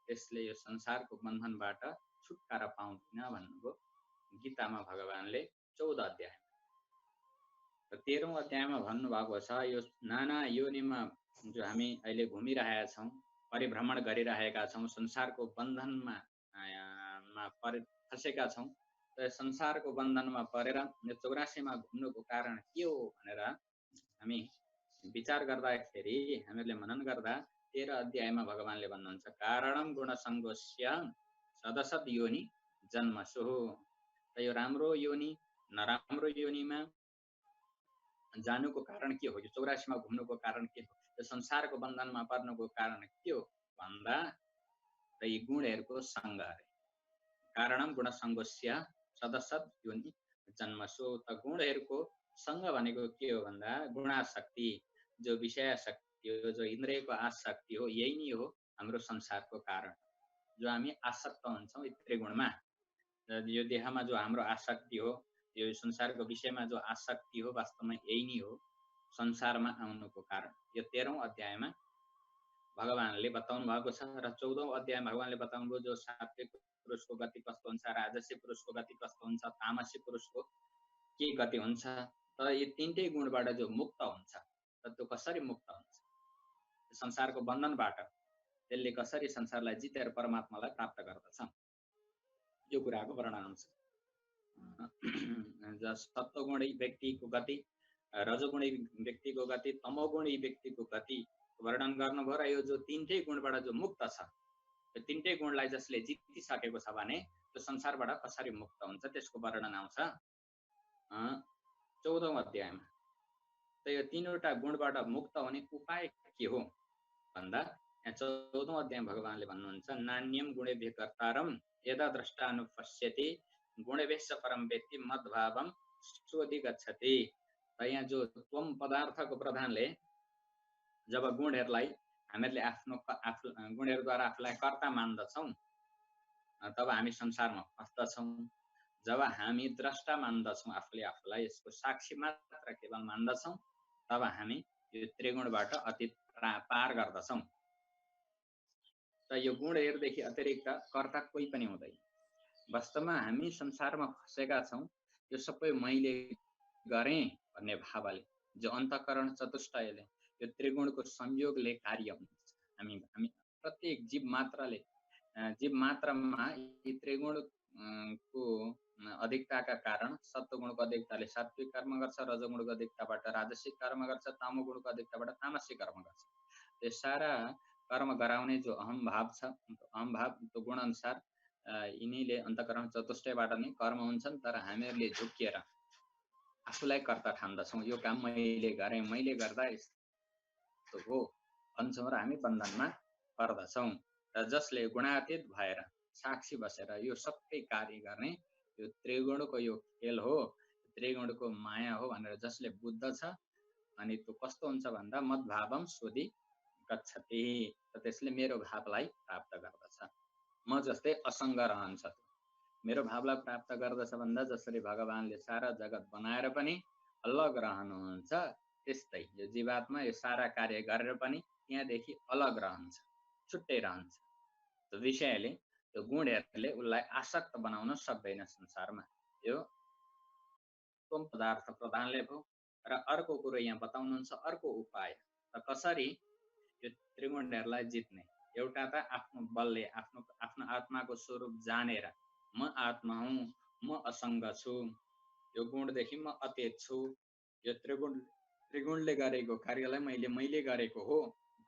त्यसले यो संसारको बन्धनबाट छुटकारा पाउँदैन भन्नुभयो गीतामा भगवानले 14 अध्याय। र 13औं अध्यायमा भन्नुभएको छ, यो नाना योनिमा जो हामी अहिले घुमिरहेका छौँ, परिभ्रमण गरिरहेका छौँ, संसारको बन्धनमा फँसेका छौँ। र संसारको बन्धनमा परेर यो 84मा घुम्नुको कारण के हो भनेर हामी विचार गर्दाखेरि, हामीहरूले मनन गर्दा 13 अध्यायमा भगवानले भन्नुहुन्छ, कारणम गुणसङ्गोस्य सदसद योनि जन्मसु। र यो राम्रो योनि नराम्रो योनिमा जानुको कारण के हो, यो 84मा घुम्नुको कारण के हो, यो संसारको बन्धनमा पर्नुको कारण के हो भन्दा त यी गुणहरूको सङ्ग अरे। कारणम गुणसङ्गोस्य सदसद योनि जन्मसु। त गुणहरूको सङ्ग भनेको के हो भन्दा गुणाशक्ति, जो विषयाशक्ति हो, जो इन्द्रियको आसक्ति हो, यही नै हो हाम्रो संसारको कारण। जो हामी आसक्त हुन्छौँ त्रिगुणमा, यो देहमा जो हाम्रो आसक्ति हो, यो संसारको विषयमा जो आसक्ति हो, वास्तवमा यही नै हो संसारमा आउनुको कारण। यो 13औं अध्यायमा भगवानले बताउनु भएको छ। र 14औं अध्यायमा भगवानले बताउनु भयो, जो सात्विक पुरुषको गति कस्तो हुन्छ, राजसी पुरुषको गति कस्तो हुन्छ, तामसी पुरुषको के गति हुन्छ। तर यो तीनटै गुणबाट जो मुक्त हुन्छ, त त्यो कसरी मुक्त हुन्छ, संसारको बन्धनबाट त्यसले कसरी संसारलाई जितेर परमात्मालाई प्राप्त गर्दछ, यो कुराको वर्णन हुन्छ। सत्वगुणी व्यक्तिको गति, रजोगुणी व्यक्तिको गति, तमोगुणी व्यक्तिको गति वर्णन गर्नुभयो। र यो जो तीनटै गुणबाट जो मुक्त छ, यो तीनटै गुणलाई जसले जितिसकेको छ भने त्यो संसारबाट कसरी मुक्त हुन्छ, त्यसको वर्णन आउँछ 14औं अध्यायमा। त यो तीनवटा गुणबाट मुक्त हुने उपाय के हो भन्दा, यहाँ 14औं अध्यायमा भगवानले भन्नुहुन्छ, नान्यम गुणेभ्य कर्तारम यदा द्रष्टानुपश्यति गुणेभ्यश्च परम व्यक्ति मद्भावम स्वधिगच्छति। र यहाँ जो त्वम पदार्थको प्रधानले जब गुणहरूलाई हामीहरूले गुणहरूद्वारा आफूलाई कर्ता मान्दछौँ, तब हामी संसारमा फस्दछौँ। जब हामी द्रष्टा मान्दछौँ, आफूले आफूलाई यसको साक्षी मात्र केवल मान्दछौँ, तब हामी यो त्रिगुणबाट अतीत पार गर्दछौँ। त यो गुणहरूदेखि अतिरिक्त कर्ता कोही पनि हुँदैन। वास्तवमा हामी संसारमा फँसेका छौँ, यो सबै मैले गरेँ भन्ने भावले, जो अन्तःकरण चतुष्टयले, यो त्रिगुणको संयोगले कार्य हुन्छ। हामी प्रत्येक जीव मात्रामा यी त्रिगुणको अधिकताका कारण, सत्वगुणको अधिकताले सात्विक कर्म गर्छ, रजोगुणको अधिकताबाट राजसिक कर्म गर्छ, तमोगुणको अधिकताबाट तामसिक कर्म गर्छ। यो सारा कर्म गराउने जो अहम भाव छ, अहम भाव त्यो गुण अनुसार यिनीले अन्तःकरण चतुष्टयबाट नै कर्म हुन्छन्। तर हामीहरूले झुक्किएर आफूलाई कर्ता ठान्दछौँ, यो काम मैले गरेँ, मैले गर्दा यस्तो हो भन्छौँ, र हामी बन्धनमा पर्दछौँ। र जसले गुणातीत भएर साक्षी बसेर यो सबै कार्य गर्ने यो त्रिगुणको यो खेल हो, त्रिगुणको माया हो भनेर जसले बुझ्दछ, अनि त्यो कस्तो हुन्छ भन्दा मद्भावम स्वधि गच्छति, त्यसले मेरो भावलाई प्राप्त गर्दछ। म जस्तै असङ्ग रहन्छ। मेरो भावलाई प्राप्त गर्दछ भन्दा जसरी भगवानले सारा जगत बनाएर पनि अलग रहनुहुन्छ, त्यस्तै यो जीवात्मा यो सारा कार्य गरेर पनि त्यहाँदेखि अलग रहन्छ, छुट्टै रहन्छ। त्यो विषयले त्यो गुणहरूले उसलाई आसक्त बनाउन सक्दैन संसारमा। यो त्वम पदार्थ प्रधानले भयो। र अर्को कुरो यहाँ बताउनुहुन्छ, अर्को उपाय त कसरी यो त्रिगुणहरूलाई जित्ने। एउटा त आफ्नो बलले, आफ्नो आत्माको स्वरूप जानेर, म आत्मा हुँ, म असङ्ग छु, यो गुणदेखि म अतीत छु, यो त्रिगुणले गरेको कार्यलाई मैले गरेको हो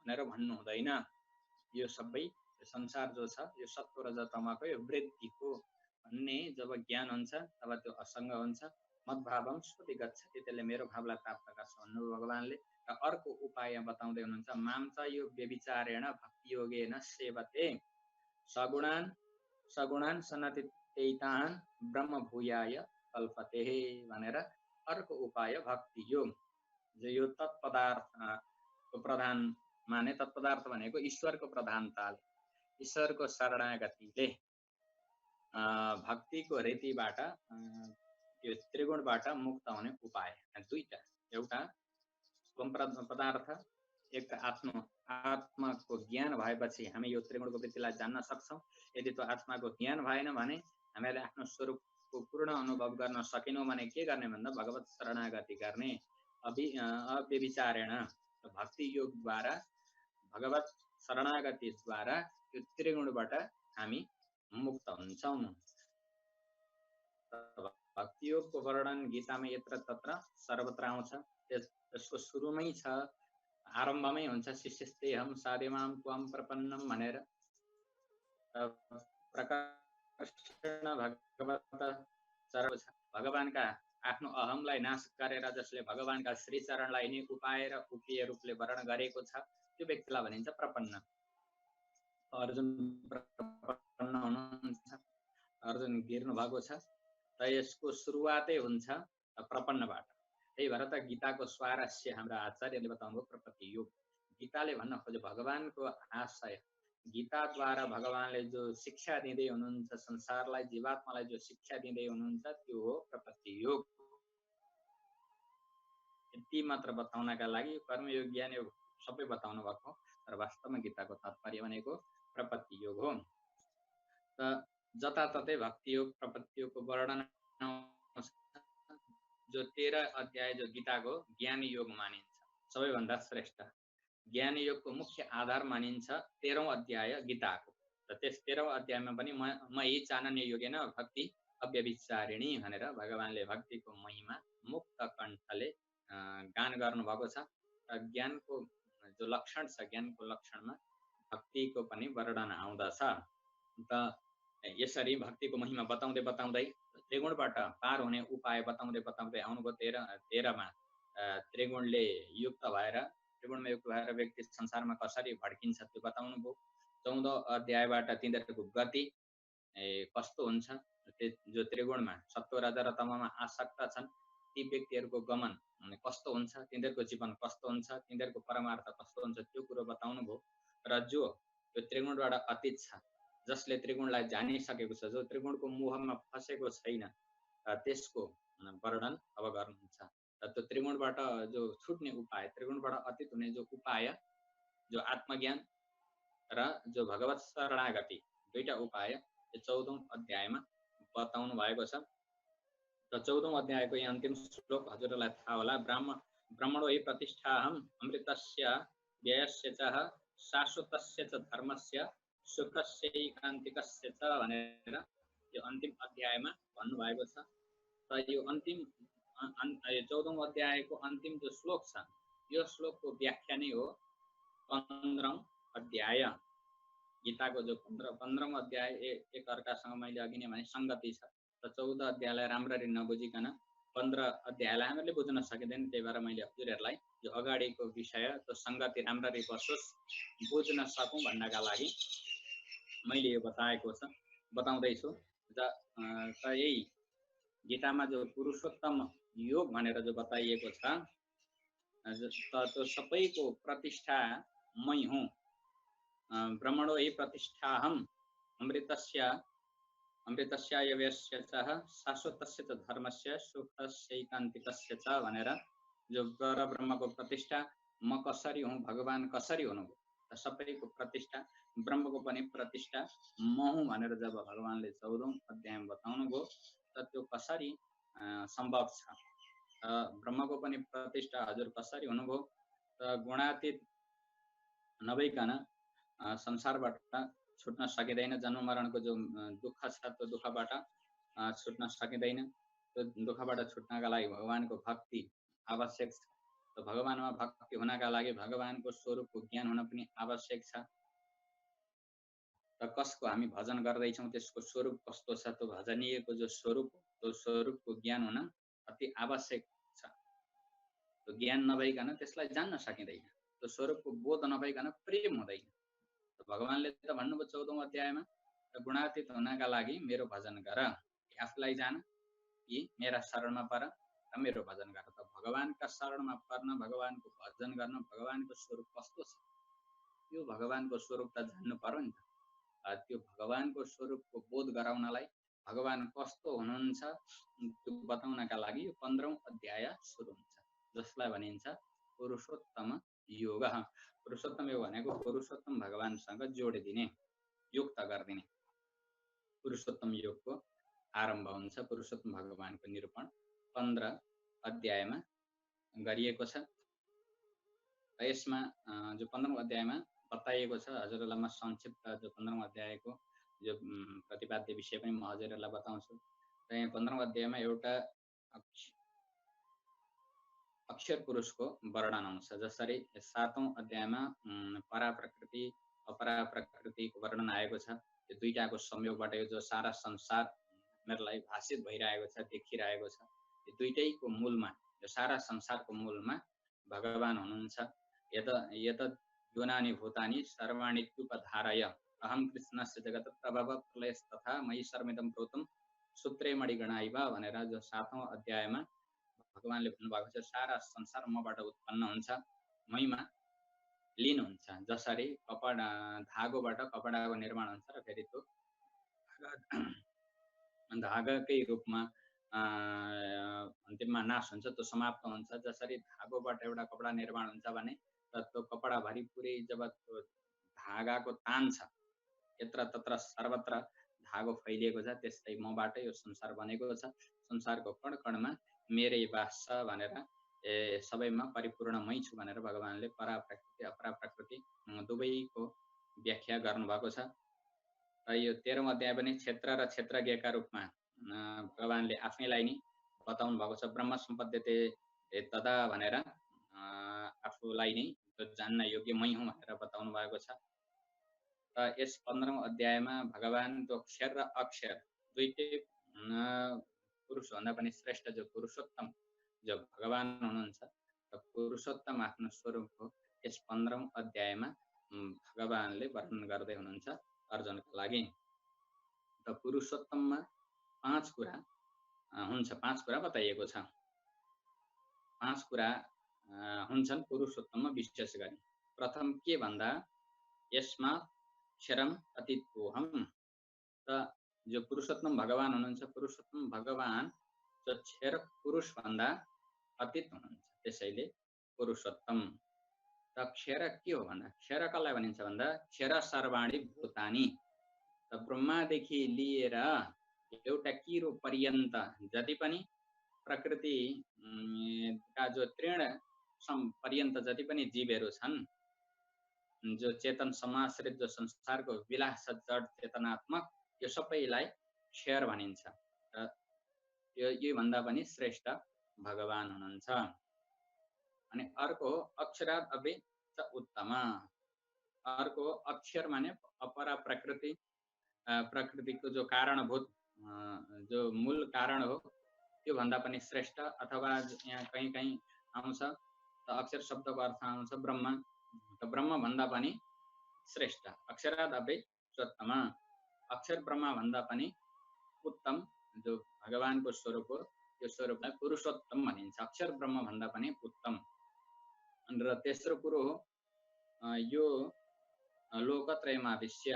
भनेर भन्नु हुँदैन। यो सबै संसार जो छ यो सत्व र तमको यो वृद्धि हो भन्ने जब ज्ञान हुन्छ तब त्यो असङ्ग हुन्छ। मद्भावम स्फुति गच्छति, त्यसले मेरो भावलाई प्राप्त गर्छ भन्नु भगवानले। र अर्को उपाय बताउँदै हुनुहुन्छ, माम च यो व्यभिचारेण भक्ति योगेन सेवते सगुणान सनतितैतान ब्रह्म भूयाय कल्पते भनेर अर्को उपाय भक्ति योग। जो यो तत्पदार्थको प्रधान माने, तत्पदार्थ भनेको ईश्वरको प्रधानताले, ईश्वरको शरणागतिले भक्तिको रीतिबाट यो त्रिगुणबाट मुक्त हुने उपाय दुईटा। एउटा पदार्थ, एक आत्माको ज्ञान भएपछि हामी यो त्रिगुणको वृत्तिलाई जान्न सक्छौँ। यदि त्यो आत्माको ज्ञान भएन भने हामीले आफ्नो स्वरूपको पूर्ण अनुभव गर्न सकेनौँ भने के गर्ने भन्दा भगवत शरणागति गर्ने। अव्यभिचारेण भक्ति योगद्वारा, भगवत शरणागतिद्वारा यो त्रिगुणबाट हामी मुक्त हुन्छौँ। भक्ति योगको वर्णन गीतामा यत्र तत्र सर्वत्र आउँछ। त्यसको सुरुमै छ, आरम्भमै हुन्छ शिष्यस्तेहम साधेमाम त्वम प्रपन्नम भनेर। प्रकर्षण भगवत सर्व भगवानका आफ्नो अहमलाई नाश गरेर जसले भगवानका श्री चरणलाई नै उपाय र उपेय रूपले वर्णन गरेको छ त्यो व्यक्तिलाई भनिन्छ प्रपन्न। अर्जुन प्रपन्न हुनुहुन्छ, अर्जुन गिर्नु भएको छ, र यसको सुरुवातै हुन्छ प्रपन्नबाट। त्यही भएर त गीताको स्वारस्य हाम्रा आचार्यले बताउनुभयो प्रपत्ति योग। गीताले भन्न खोजे भगवानको आशय, गीताद्वारा भगवानले जो शिक्षा दिँदै हुनुहुन्छ संसारलाई, जीवात्मालाई जो शिक्षा दिँदै हुनुहुन्छ त्यो हो प्रपत्ति योग। यति मात्र बताउनका लागि कर्मयोग ज्ञान योग सबै बताउनु भएको, तर वास्तवमा गीताको तात्पर्य भनेको प्रपत्ति योग हो। त जताततै भक्ति योग प्रपत्ति योगको वर्णन जो 13 अध्याय जो गीताको ज्ञान योग मानिन्छ, सबैभन्दा श्रेष्ठ ज्ञान योगको मुख्य आधार मानिन्छ 13औं अध्याय गीताको। र त्यस 13औं अध्यायमा पनि मयि चानन्य योगेन भक्ति अव्यभिचारिणी भनेर भगवानले भक्तिको महिमा मुक्त कण्ठले गान गर्नुभएको छ। र ज्ञानको जो लक्षण छ, ज्ञानको लक्षणमा भक्तिको पनि वर्णन आउँदछ। त यसरी भक्तिको महिमा बताउँदै बताउँदै त्रिगुणबाट पार हुने उपाय बताउँदै बताउँदै आउनुभयो। 13मा त्रिगुणले युक्त भएर, त्रिगुणमा युक्त भएर व्यक्ति संसारमा कसरी भड्किन्छ त्यो बताउनु भयो। 14औं अध्यायबाट तिनीहरूको गति कस्तो हुन्छ, जो त्रिगुणमा सत्व रज र तममा आसक्त छन् ती व्यक्तिहरूको गमन कस्तो हुन्छ, तिनीहरूको जीवन कस्तो हुन्छ, तिनीहरूको परमार्थ कस्तो हुन्छ त्यो कुरो बताउनु भयो। र जो यो त्रिगुणबाट अतीत छ, जसले त्रिगुणलाई जानिसकेको छ, जो त्रिगुणको मोहमा फसेको छैन, त्यसको वर्णन अब गर्नुहुन्छ। र त्यो त्रिगुणबाट जो छुट्ने उपाय, त्रिगुणबाट अतीत हुने जो उपाय, जो आत्मज्ञान र जो भगवत शरणागति, दुईटा उपाय यो 14औं अध्यायमा बताउनु भएको छ। र 14औं अध्यायको यहाँ अन्तिम श्लोक हजुरलाई थाहा होला, ब्रह्मणो हि प्रतिष्ठाहम अमृतस्य व्ययस्य च शाश्वतस्य च धर्मस्य सुखस्यैकान्तिकस्य च भनेर यो अन्तिम अध्यायमा भन्नुभएको छ। र यो अन्तिम 14औं अध्यायको अन्तिम जो श्लोक छ, यो श्लोकको व्याख्या नै हो 15औं अध्याय। गीताको जो 15औं अध्याय एक अर्कासँग मैले अघि नै भने संगति छ। र 14 अध्यायलाई राम्ररी नबुझिकन 15 अध्यायलाई हामीले बुझ्न सकिँदैन। त्यही भएर मैले हजुरहरूलाई यो अगाडिको विषय त्यो संगति राम्ररी बसोस्, बुझ्न सकौँ भन्नका लागि मैले यो बताउँदैछु। त यही गीतामा जो पुरुषोत्तम योग भनेर जो बताइएको छ, त्यो सबैको प्रतिष्ठा मै हुँ। ब्रह्मणो हि प्रतिष्ठाहम अमृतस्यायव्यस्य च शाश्वतस्य च धर्मस्य सुखस्यैकान्तिकस्य च भनेर जो ब्रह्मको प्रतिष्ठा म कसरी हुँ, भगवान कसरी हुनुभयो, सबैको प्रतिष्ठा, ब्रह्मको पनि प्रतिष्ठा म हुँ भनेर जब भगवानले 14औं अध्यायमा बताउनु भयो, त त्यो कसरी सम्भव छ, ब्रह्मको पनि प्रतिष्ठा हजुर कसरी हुनुभयो, त गुणातीत नभइकन संसारबाट छुट्न सकिँदैन। जन्म मरणको जो दुःख छ त्यो दुःखबाट छुट्न सकिँदैन। त्यो दुःखबाट छुट्नका लागि भगवानको भक्ति आवश्यक छ। त त भगवानमा भक्ति हुनका लागि भगवानको स्वरूपको ज्ञान हुन पनि आवश्यक छ। र कसको हामी भजन गर्दैछौँ त्यसको स्वरूप कस्तो छ, त्यो भजनीयको जो स्वरूप हो त्यो स्वरूपको ज्ञान हुन अति आवश्यक छ। त्यो ज्ञान नभइकन त्यसलाई जान्न सकिँदैन, त्यो स्वरूपको बोध नभइकन प्रेम हुँदैन। भगवानले त भन्नुभयो 14औं अध्यायमा, गुणातीत हुनका लागि मेरो भजन गर, आफूलाई जान कि मेरा शरणमा पर र मेरो भजन गर। त भगवानका शरणमा पर्न, भगवानको भजन गर्न, भगवानको स्वरूप कस्तो छ त्यो भगवानको स्वरूप त जान्नु पर्यो नि त। त्यो भगवानको स्वरूपको बोध गराउनलाई, भगवान कस्तो हुनुहुन्छ त्यो बताउनका लागि यो 15औं अध्याय सुरु हुन्छ, जसलाई भनिन्छ पुरुषोत्तम योग। पुरुषोत्तम योग भनेको पुरुषोत्तम भगवानसँग जोडिदिने, युक्त गरिदिने। पुरुषोत्तम योगको आरम्भ हुन्छ। पुरुषोत्तम भगवानको निरूपण 15 अध्यायमा गरिएको छ। यसमा जो 15औं अध्यायमा बताइएको छ, हजुरहरूलाई म संक्षिप्त जो 15औं अध्यायको जो प्रतिपाद्य विषय पनि म हजुरहरूलाई बताउँछु। र यहाँ 15औं अध्यायमा एउटा अक्षर पुरुषको वर्णन आउँछ। जसरी 7औं अध्यायमा पराप्रकृति अपराप्रकृतिको वर्णन आएको छ। यो दुईटाको संयोगबाट यो जो सारा संसार हामीहरूलाई भाषित भइरहेको छ, देखिरहेको छ, यो दुईटैको मूलमा, यो सारा संसारको मूलमा भगवान हुनुहुन्छ। यत योनानि भूतानि सर्वाणीत्युपधारय अहं कृष्णस्य जगत प्रभव प्रलयस्तथा मयि सर्वमिदं प्रोतं सूत्रे मणिगणा इव भनेर जो 7औं अध्यायमा भगवानले भन्नुभएको छ, सारा संसार मबाट उत्पन्न हुन्छ, मैमा लीन हुन्छ। जसरी कपडा धागोबाट कपडाको निर्माण हुन्छ र फेरि त्यो धागाकै रूपमा अन्तिममा नाश हुन्छ, त्यो समाप्त हुन्छ। जसरी धागोबाट एउटा कपडा निर्माण हुन्छ भने त्यो कपडाभरि पुरै जब त्यो धागाको तान छ, यत्र तत्र सर्वत्र धागो फैलिएको छ, त्यस्तै मबाट यो संसार बनेको छ। संसारको कण कणमा मेरै वास छ भनेर सबैमा परिपूर्ण मै छु भनेर भगवानले पराप्रकृति अपराप्रकृति दुवैको व्याख्या गर्नुभएको छ। र यो 13औं अध्याय पनि क्षेत्र र क्षेत्रज्ञका रूपमा भगवानले आफैलाई नै बताउनु भएको छ। ब्रह्म सम्पद्यते तदा भनेर आफूलाई नै जान्न योग्य मै हुँ भनेर बताउनु भएको छ। र यस 15औं अध्यायमा भगवान त्यो अक्षर र अक्षर दुईटै पुरुषभन्दा पनि श्रेष्ठ जो पुरुषोत्तम जो भगवान हुनुहुन्छ, र पुरुषोत्तम आफ्नो स्वरूपको यस 15औं अध्यायमा भगवानले वर्णन गर्दै हुनुहुन्छ अर्जुनको लागि। त पुरुषोत्तममा 5 कुरा हुन्छ, 5 कुरा बताइएको छ। 5 कुरा हुन्छन् पुरुषोत्तममा विशेष गरी। प्रथम के भन्दा यसमा क्षरम अतीतोहम। त जो पुरुषोत्तम भगवान हुनुहुन्छ, पुरुषोत्तम भगवान जो क्षर पुरुष भन्दा अतीत हुनुहुन्छ, त्यसैले पुरुषोत्तम। त क्षर के हो भन्दा, क्षर कसलाई भनिन्छ भन्दा क्षर सर्वाणी भूतानि। त ब्रह्मादेखि लिएर एउटा किरो पर्यन्त जति पनि प्रकृति का जो तृण पर्यन्त जति पनि जीवहरू छन्, जो चेतन समाश्रित जो संसारको विलास जड चेतनात्मक, यो सबैलाई क्षर भनिन्छ। र यो भन्दा पनि श्रेष्ठ भगवान हुनुहुन्छ। अनि अर्को अक्षरात् अपि च उत्तम। अर्को अक्षर माने अपरा प्रकृति, प्रकृतिको जो कारणभूत जो मूल कारण हो त्यो भन्दा पनि श्रेष्ठ, अथवा यहाँ कहीँ कहीँ आउँछ त अक्षर शब्दको अर्थ आउँछ ब्रह्म। त ब्रह्म भन्दा पनि श्रेष्ठ, अक्षरात् अपि उत्तम। अक्षर ब्रह्म भन्दा पनि उत्तम जो भगवानको स्वरूप हो, त्यो स्वरूपलाई पुरुषोत्तम भनिन्छ। अक्षर ब्रह्म भन्दा पनि उत्तम। र तेस्रो कुरो हो यो लोकत्रयमा विश्य,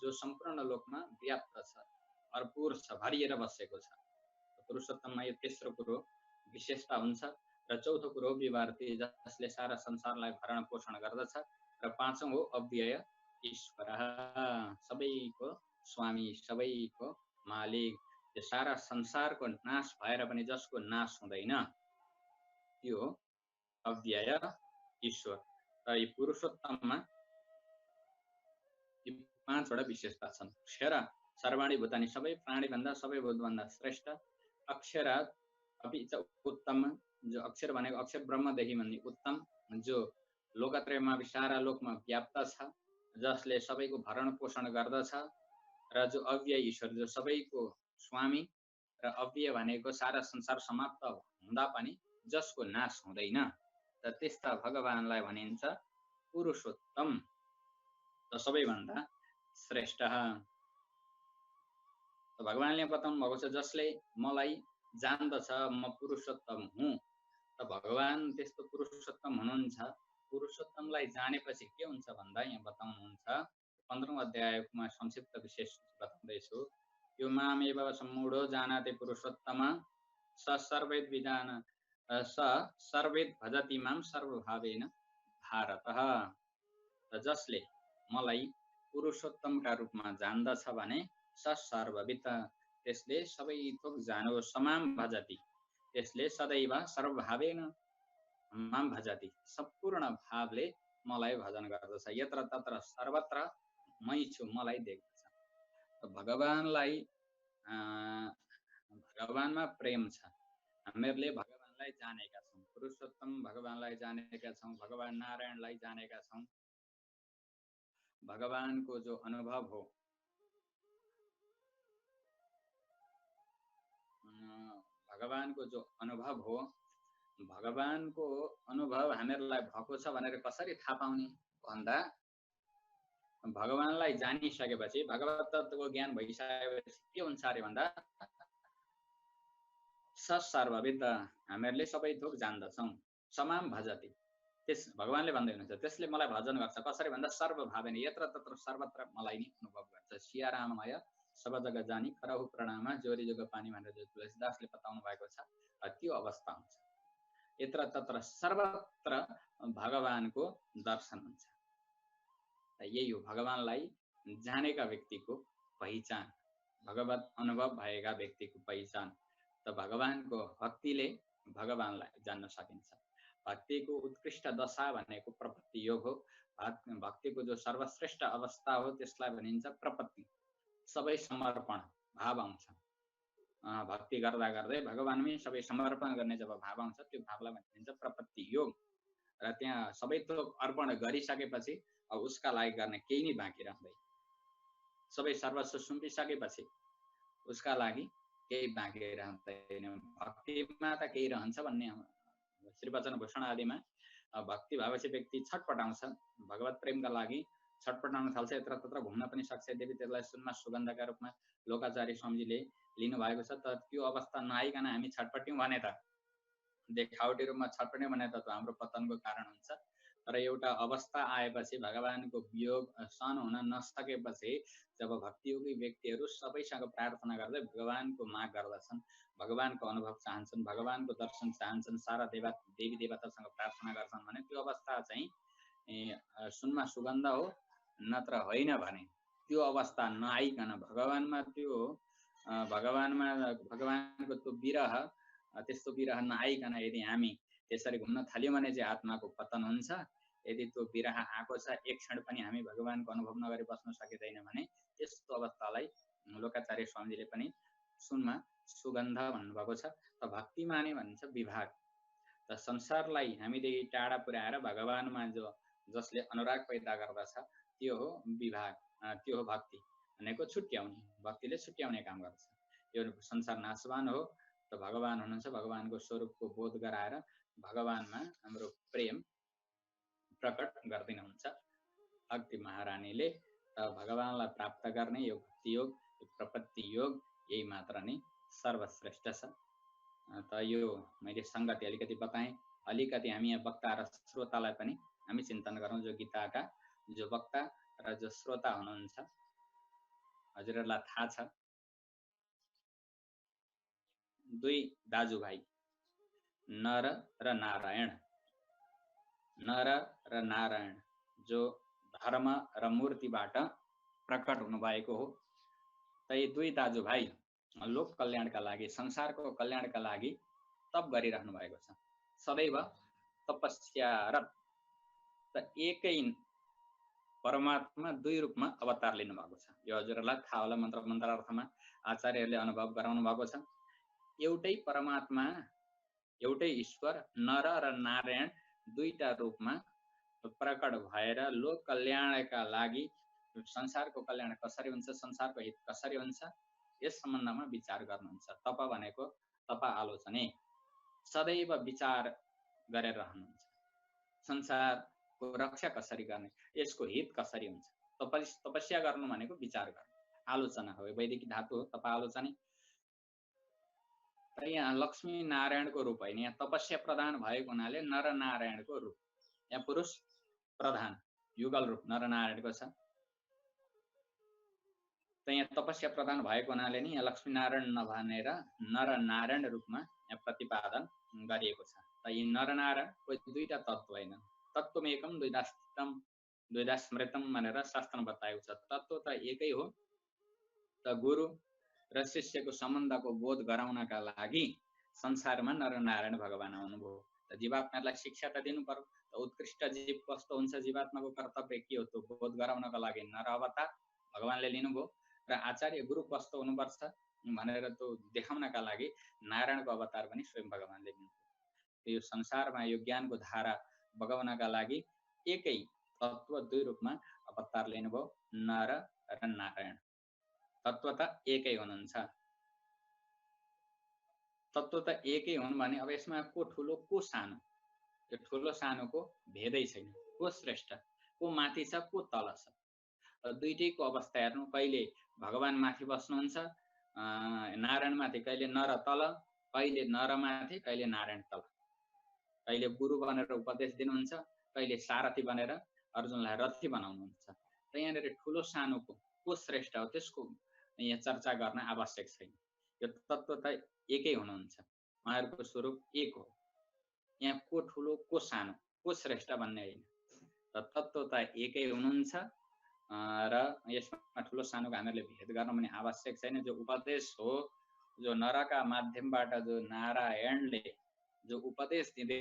जो सम्पूर्ण लोकमा व्याप्त छ, भरपूर छ, भरिएर बसेको छ। पुरुषोत्तममा यो तेस्रो कुरो विशेषता हुन्छ। र चौथो कुरो विवार्ती, जसले सारा संसारलाई भरण पोषण गर्दछ। र पाँचौं हो अव्यय ईश्वर, सबैको स्वामी, सबैको मालिक, यो सारा संसारको नाश भएर पनि जसको नाश हुँदैन, त्यो अव्यय ईश्वर। र यो पुरुषोत्तममा यी 5 वटा विशेषता छन्। क्षर सर्वाणी भूतानि, सबै प्राणी भन्दा सबै भूत भन्दा श्रेष्ठ। अक्षरात् अपि च उत्तम, जो अक्षर भनेको अक्षर ब्रह्मदेखि भन्ने उत्तम, जो लोकत्रयमा सारा लोकमा व्याप्त छ, जसले सबैको भरण पोषण गर्दछ, र जो अव्यय ईश्वर जो सबैको स्वामी र अव्यय भनेको सारा संसार समाप्त हुँदा पनि जसको नाश हुँदैन, र त्यस्ता भगवानलाई भनिन्छ पुरुषोत्तम, र सबैभन्दा श्रेष्ठ। भगवानले बताउनु भएको छ जसले मलाई जान्दछ म पुरुषोत्तम हुँ। त भगवान त्यस्तो पुरुषोत्तम हुनुहुन्छ। पुरुषोत्तमलाई जानेपछि के हुन्छ भन्दा यहाँ बताउनुहुन्छ 15औं अध्यायमा संक्षिप्त विशेष बताउँदैछु। यो मामेव सम्मूढो जानाति पुरुषोत्तम स सर्वैद् भजति मां सर्वभावेन भारतः। जसले मलाई पुरुषोत्तमका रूपमा जान्दछ भने स सर्वविद, त्यसले सबै थोक जानो, समाम भजति, त्यसले सदैव सर्वभावेन मां भजति, सम्पूर्ण भावले मलाई भजन गर्दछ। यत्र तत्र सर्वत्र मै छु, मलाई देख्दछ। भगवानलाई भगवानमा प्रेम छ। हामीहरूले भगवानलाई जानेका छौँ, पुरुषोत्तम भगवानलाई जानेका छौँ, भगवान नारायणलाई जानेका छौँ। भगवानको जो अनुभव हो, भगवानको जो अनुभव हो, भगवानको अनुभव हामीहरूलाई भएको छ भनेर कसरी थाहा पाउने भन्दा भगवानलाई जानिसकेपछि, भगवत तत्त्वको ज्ञान भइसकेपछि के हुन्छ अरे भन्दा सर्वविद, हामीहरूले सबै थोक जान्दछौँ। समाम भजति, त्यस भगवानले भन्दै हुनुहुन्छ त्यसले मलाई भजन गर्छ। कसरी भन्दा सर्वभावेन, यत्र तत्र सर्वत्र मलाई नै अनुभव गर्छ। सिया राममय सब जग्गा जानी करहु प्रणाम, जोरी जोग पानी भनेर जो तुलसीदासले बताउनु भएको छ, त्यो अवस्था हुन्छ। यत्र तत्र सर्वत्र भगवानको दर्शन हुन्छ। यही हो भगवानलाई जानेका व्यक्तिको पहिचान, भगवत अनुभव भएका व्यक्तिको पहिचान। त भगवानको भक्तिले भगवानलाई जान्न सकिन्छ। भक्तिको उत्कृष्ट दशा भनेको प्रपत्ति योग हो। भक्तिको जो सर्वश्रेष्ठ अवस्था हो त्यसलाई भनिन्छ प्रपत्ति। सबै समर्पण भाव आउँछ। भक्ति गर्दा गर्दै भगवानमै सबै समर्पण गर्ने जब भाव आउँछ त्यो भावलाई भनिन्छ प्रपत्ति योग। र त्यहाँ सबै थोक अर्पण गरिसकेपछि अब उसका लागि गर्ने केही नै बाँकी रहँदैन। सबै सर्वस्व सुम्पिसकेपछि उसका लागि केही बाँकी रहँदैन। भक्तिमा त केही रहन्छ भन्ने श्रीवचन भूषण आदिमा भक्ति भएपछि व्यक्ति छटपटाउँछ, भगवत प्रेमका लागि छटपटाउन थाल्छ। यत्र तत्र घुम्न पनि सक्छ। यद्यपि त्यसलाई सुनमा सुगन्धका रूपमा लोकाचार्य स्वामीजीले लिनुभएको छ। त त्यो अवस्था नआइकन हामी छटपट्यौँ भने त, देखावटी रूपमा छटपट्यौँ भने त हाम्रो पतनको कारण हुन्छ। तर एउटा अवस्था आएपछि भगवानको वियोग सहन हुन नसकेपछि जब भक्तियोगी व्यक्तिहरू सबैसँग प्रार्थना गर्दै भगवानको माग गर्दछन्, भगवानको अनुभव चाहन्छन्, भगवानको दर्शन चाहन्छन्, सारा देवी देवतासँग प्रार्थना गर्छन् भने त्यो अवस्था चाहिँ सुनमा सुगन्ध हो, नत्र होइन भने त्यो अवस्था नआइकन भगवानमा भगवानको त्यो विरह, त्यस्तो विरह नआइकन यदि हामी त्यसरी घुम्न थाल्यौँ भने चाहिँ आत्माको पतन हुन्छ। यदि त्यो विरह आएको छ, एक क्षण पनि हामी भगवानको अनुभव नगरी बस्न सकिँदैन भने त्यस्तो अवस्थालाई लोकाचार्य स्वामीजीले पनि सुनमा सुगन्ध भन्नुभएको छ। त भक्तिमा नै भनिन्छ विभाग। त संसारलाई हामीदेखि टाढा पुर्याएर भगवानमा जसले अनुराग पैदा गर्दछ त्यो हो विभाग, त्यो हो भक्ति भनेको छुट्याउने। भक्तिले छुट्याउने काम गर्छ। यो संसार नाशवान हो। त भगवान हुनुहुन्छ, भगवानको स्वरूपको बोध गराएर भगवानमा हाम्रो प्रेम प्रकट गरिदिनुहुन्छ भक्ति महारानीले। त भगवानलाई प्राप्त गर्ने यो भक्ति योग, यो प्रपत्ति योग, यही मात्र नै सर्वश्रेष्ठ छ। त यो मैले संगति अलिकति बताएँ। अलिकति हामी यहाँ वक्ता र श्रोतालाई पनि हामी चिन्तन गरौँ। जो गीताका जो वक्ता र जो श्रोता हुनुहुन्छ, हजुरहरूलाई थाहा छ दुई दाजुभाइ नर र नारायण। नर र नारायण जो धर्म र मूर्तिबाट प्रकट हुनुभएको हो। त यी दुई दाजुभाइ लोक कल्याणका लागि, संसारको कल्याणका लागि तप गरिरहनु भएको छ, सदैव तपस्यारत। त एकै परमात्मा दुई रूपमा अवतार लिनुभएको छ। यो हजुरहरूलाई थाहा होला। मन्त्रार्थमा आचार्यहरूले अनुभव गराउनु भएको छ। एउटै परमात्मा एउटै ईश्वर नर र नारायण दुईटा रूपमा प्रकट भएर लोक कल्याणका लागि संसारको कल्याण कसरी हुन्छ, संसारको हित कसरी हुन्छ, यस सम्बन्धमा विचार गर्नुहुन्छ। तप भनेको तप आलोचने, सदैव विचार गरेर रहनुहुन्छ। संसारको रक्षा कसरी गर्ने, यसको हित कसरी हुन्छ। तपस्या गर्नु भनेको विचार गर्नु, आलोचना हो। वैदिक धातु हो तप आलोचने। तर यहाँ लक्ष्मी नारायणको रूप होइन, यहाँ तपस्या प्रधान भएको हुनाले नर नारायणको रूप, यहाँ पुरुष प्रधान युगल रूप नर नारायणको छ। त यहाँ तपस्या प्रधान भएको हुनाले नि यहाँ लक्ष्मी नारायण नभनेर नर नारायण रूपमा यहाँ प्रतिपादन गरिएको छ। त यी नर नारायण कोही दुईटा तत्त्व होइन, तत्त्वमेकम द्वैधा स्मृतम भनेर शास्त्रमा बताएको छ। तत्त्व त एकै हो। त गुरु र शिष्यको सम्बन्धको बोध गराउनका लागि संसारमा नर नारायण भगवान आउनुभयो। त जीवात्मालाई शिक्षा त दिनु पर्यो। त उत्कृष्ट जीव कस्तो हुन्छ, जीवात्माको कर्तव्य के हो, त्यो बोध गराउनका लागि नर अवतार भगवानले लिनुभयो। र आचार्य गुरु कस्तो हुनुपर्छ भनेर त्यो देखाउनका लागि नारायणको अवतार पनि स्वयं भगवानले लिनुभयो। यो संसारमा यो ज्ञानको धारा बगाउनका लागि एकै तत्त्व दुई रूपमा अवतार लिनुभयो, नर र नारायण। तत्त्व त एकै हुनुहुन्छ। तत्त्व त एकै हुन् भने अब यसमा को ठुलो को सानो, यो ठुलो सानोको भेदै छैन। को श्रेष्ठ, को माथि छ, को तल छ। दुईटैको अवस्था हेर्नु, कहिले भगवान माथि बस्नुहुन्छ नारायण माथि, कहिले नर तल, कहिले नर माथि, कहिले नारायण तल। कहिले गुरु बनेर उपदेश दिनुहुन्छ, कहिले सारथी बनेर अर्जुनलाई रथी बनाउनुहुन्छ। त यहाँनिर ठुलो सानोको को श्रेष्ठ हो त्यसको यहाँ चर्चा गर्न आवश्यक छैन। यो तत्त्व त एकै हुनुहुन्छ, उहाँहरूको स्वरूप एक हो। यहाँ को ठुलो को सानो को श्रेष्ठ भन्ने होइन। त तत्त्व त एकै हुनुहुन्छ र यसमा ठुलो सानोको हामीहरूले भेद गर्न पनि आवश्यक छैन। जो उपदेश हो, जो नरका माध्यमबाट जो नारायणले जो उपदेश दिँदै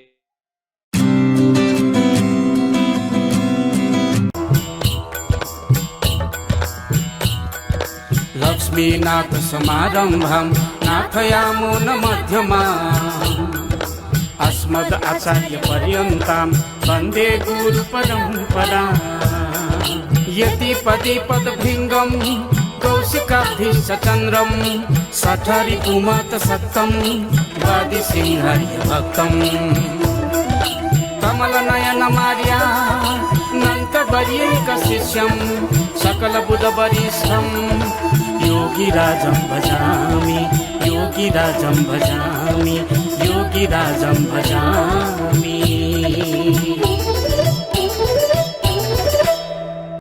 लक्ष्मीनाथ समारम्भं नाथयामो न मध्यमाम् अस्मद् आचार्य पर्यन्तां वन्दे गुरु परम्पराम् यति पदि पदभृङ्गं कौशिकाब्धिश्च चन्द्रं सठरि पुमत सत्तं वादि सिंहर्य भक्तम् कमलनयन मार्या नन्तवर्यैक शिष्यं सकलबुधवरिष्ठं योगिराजं भजामि, योगिराजं भजामि, योगिराजं भजामि।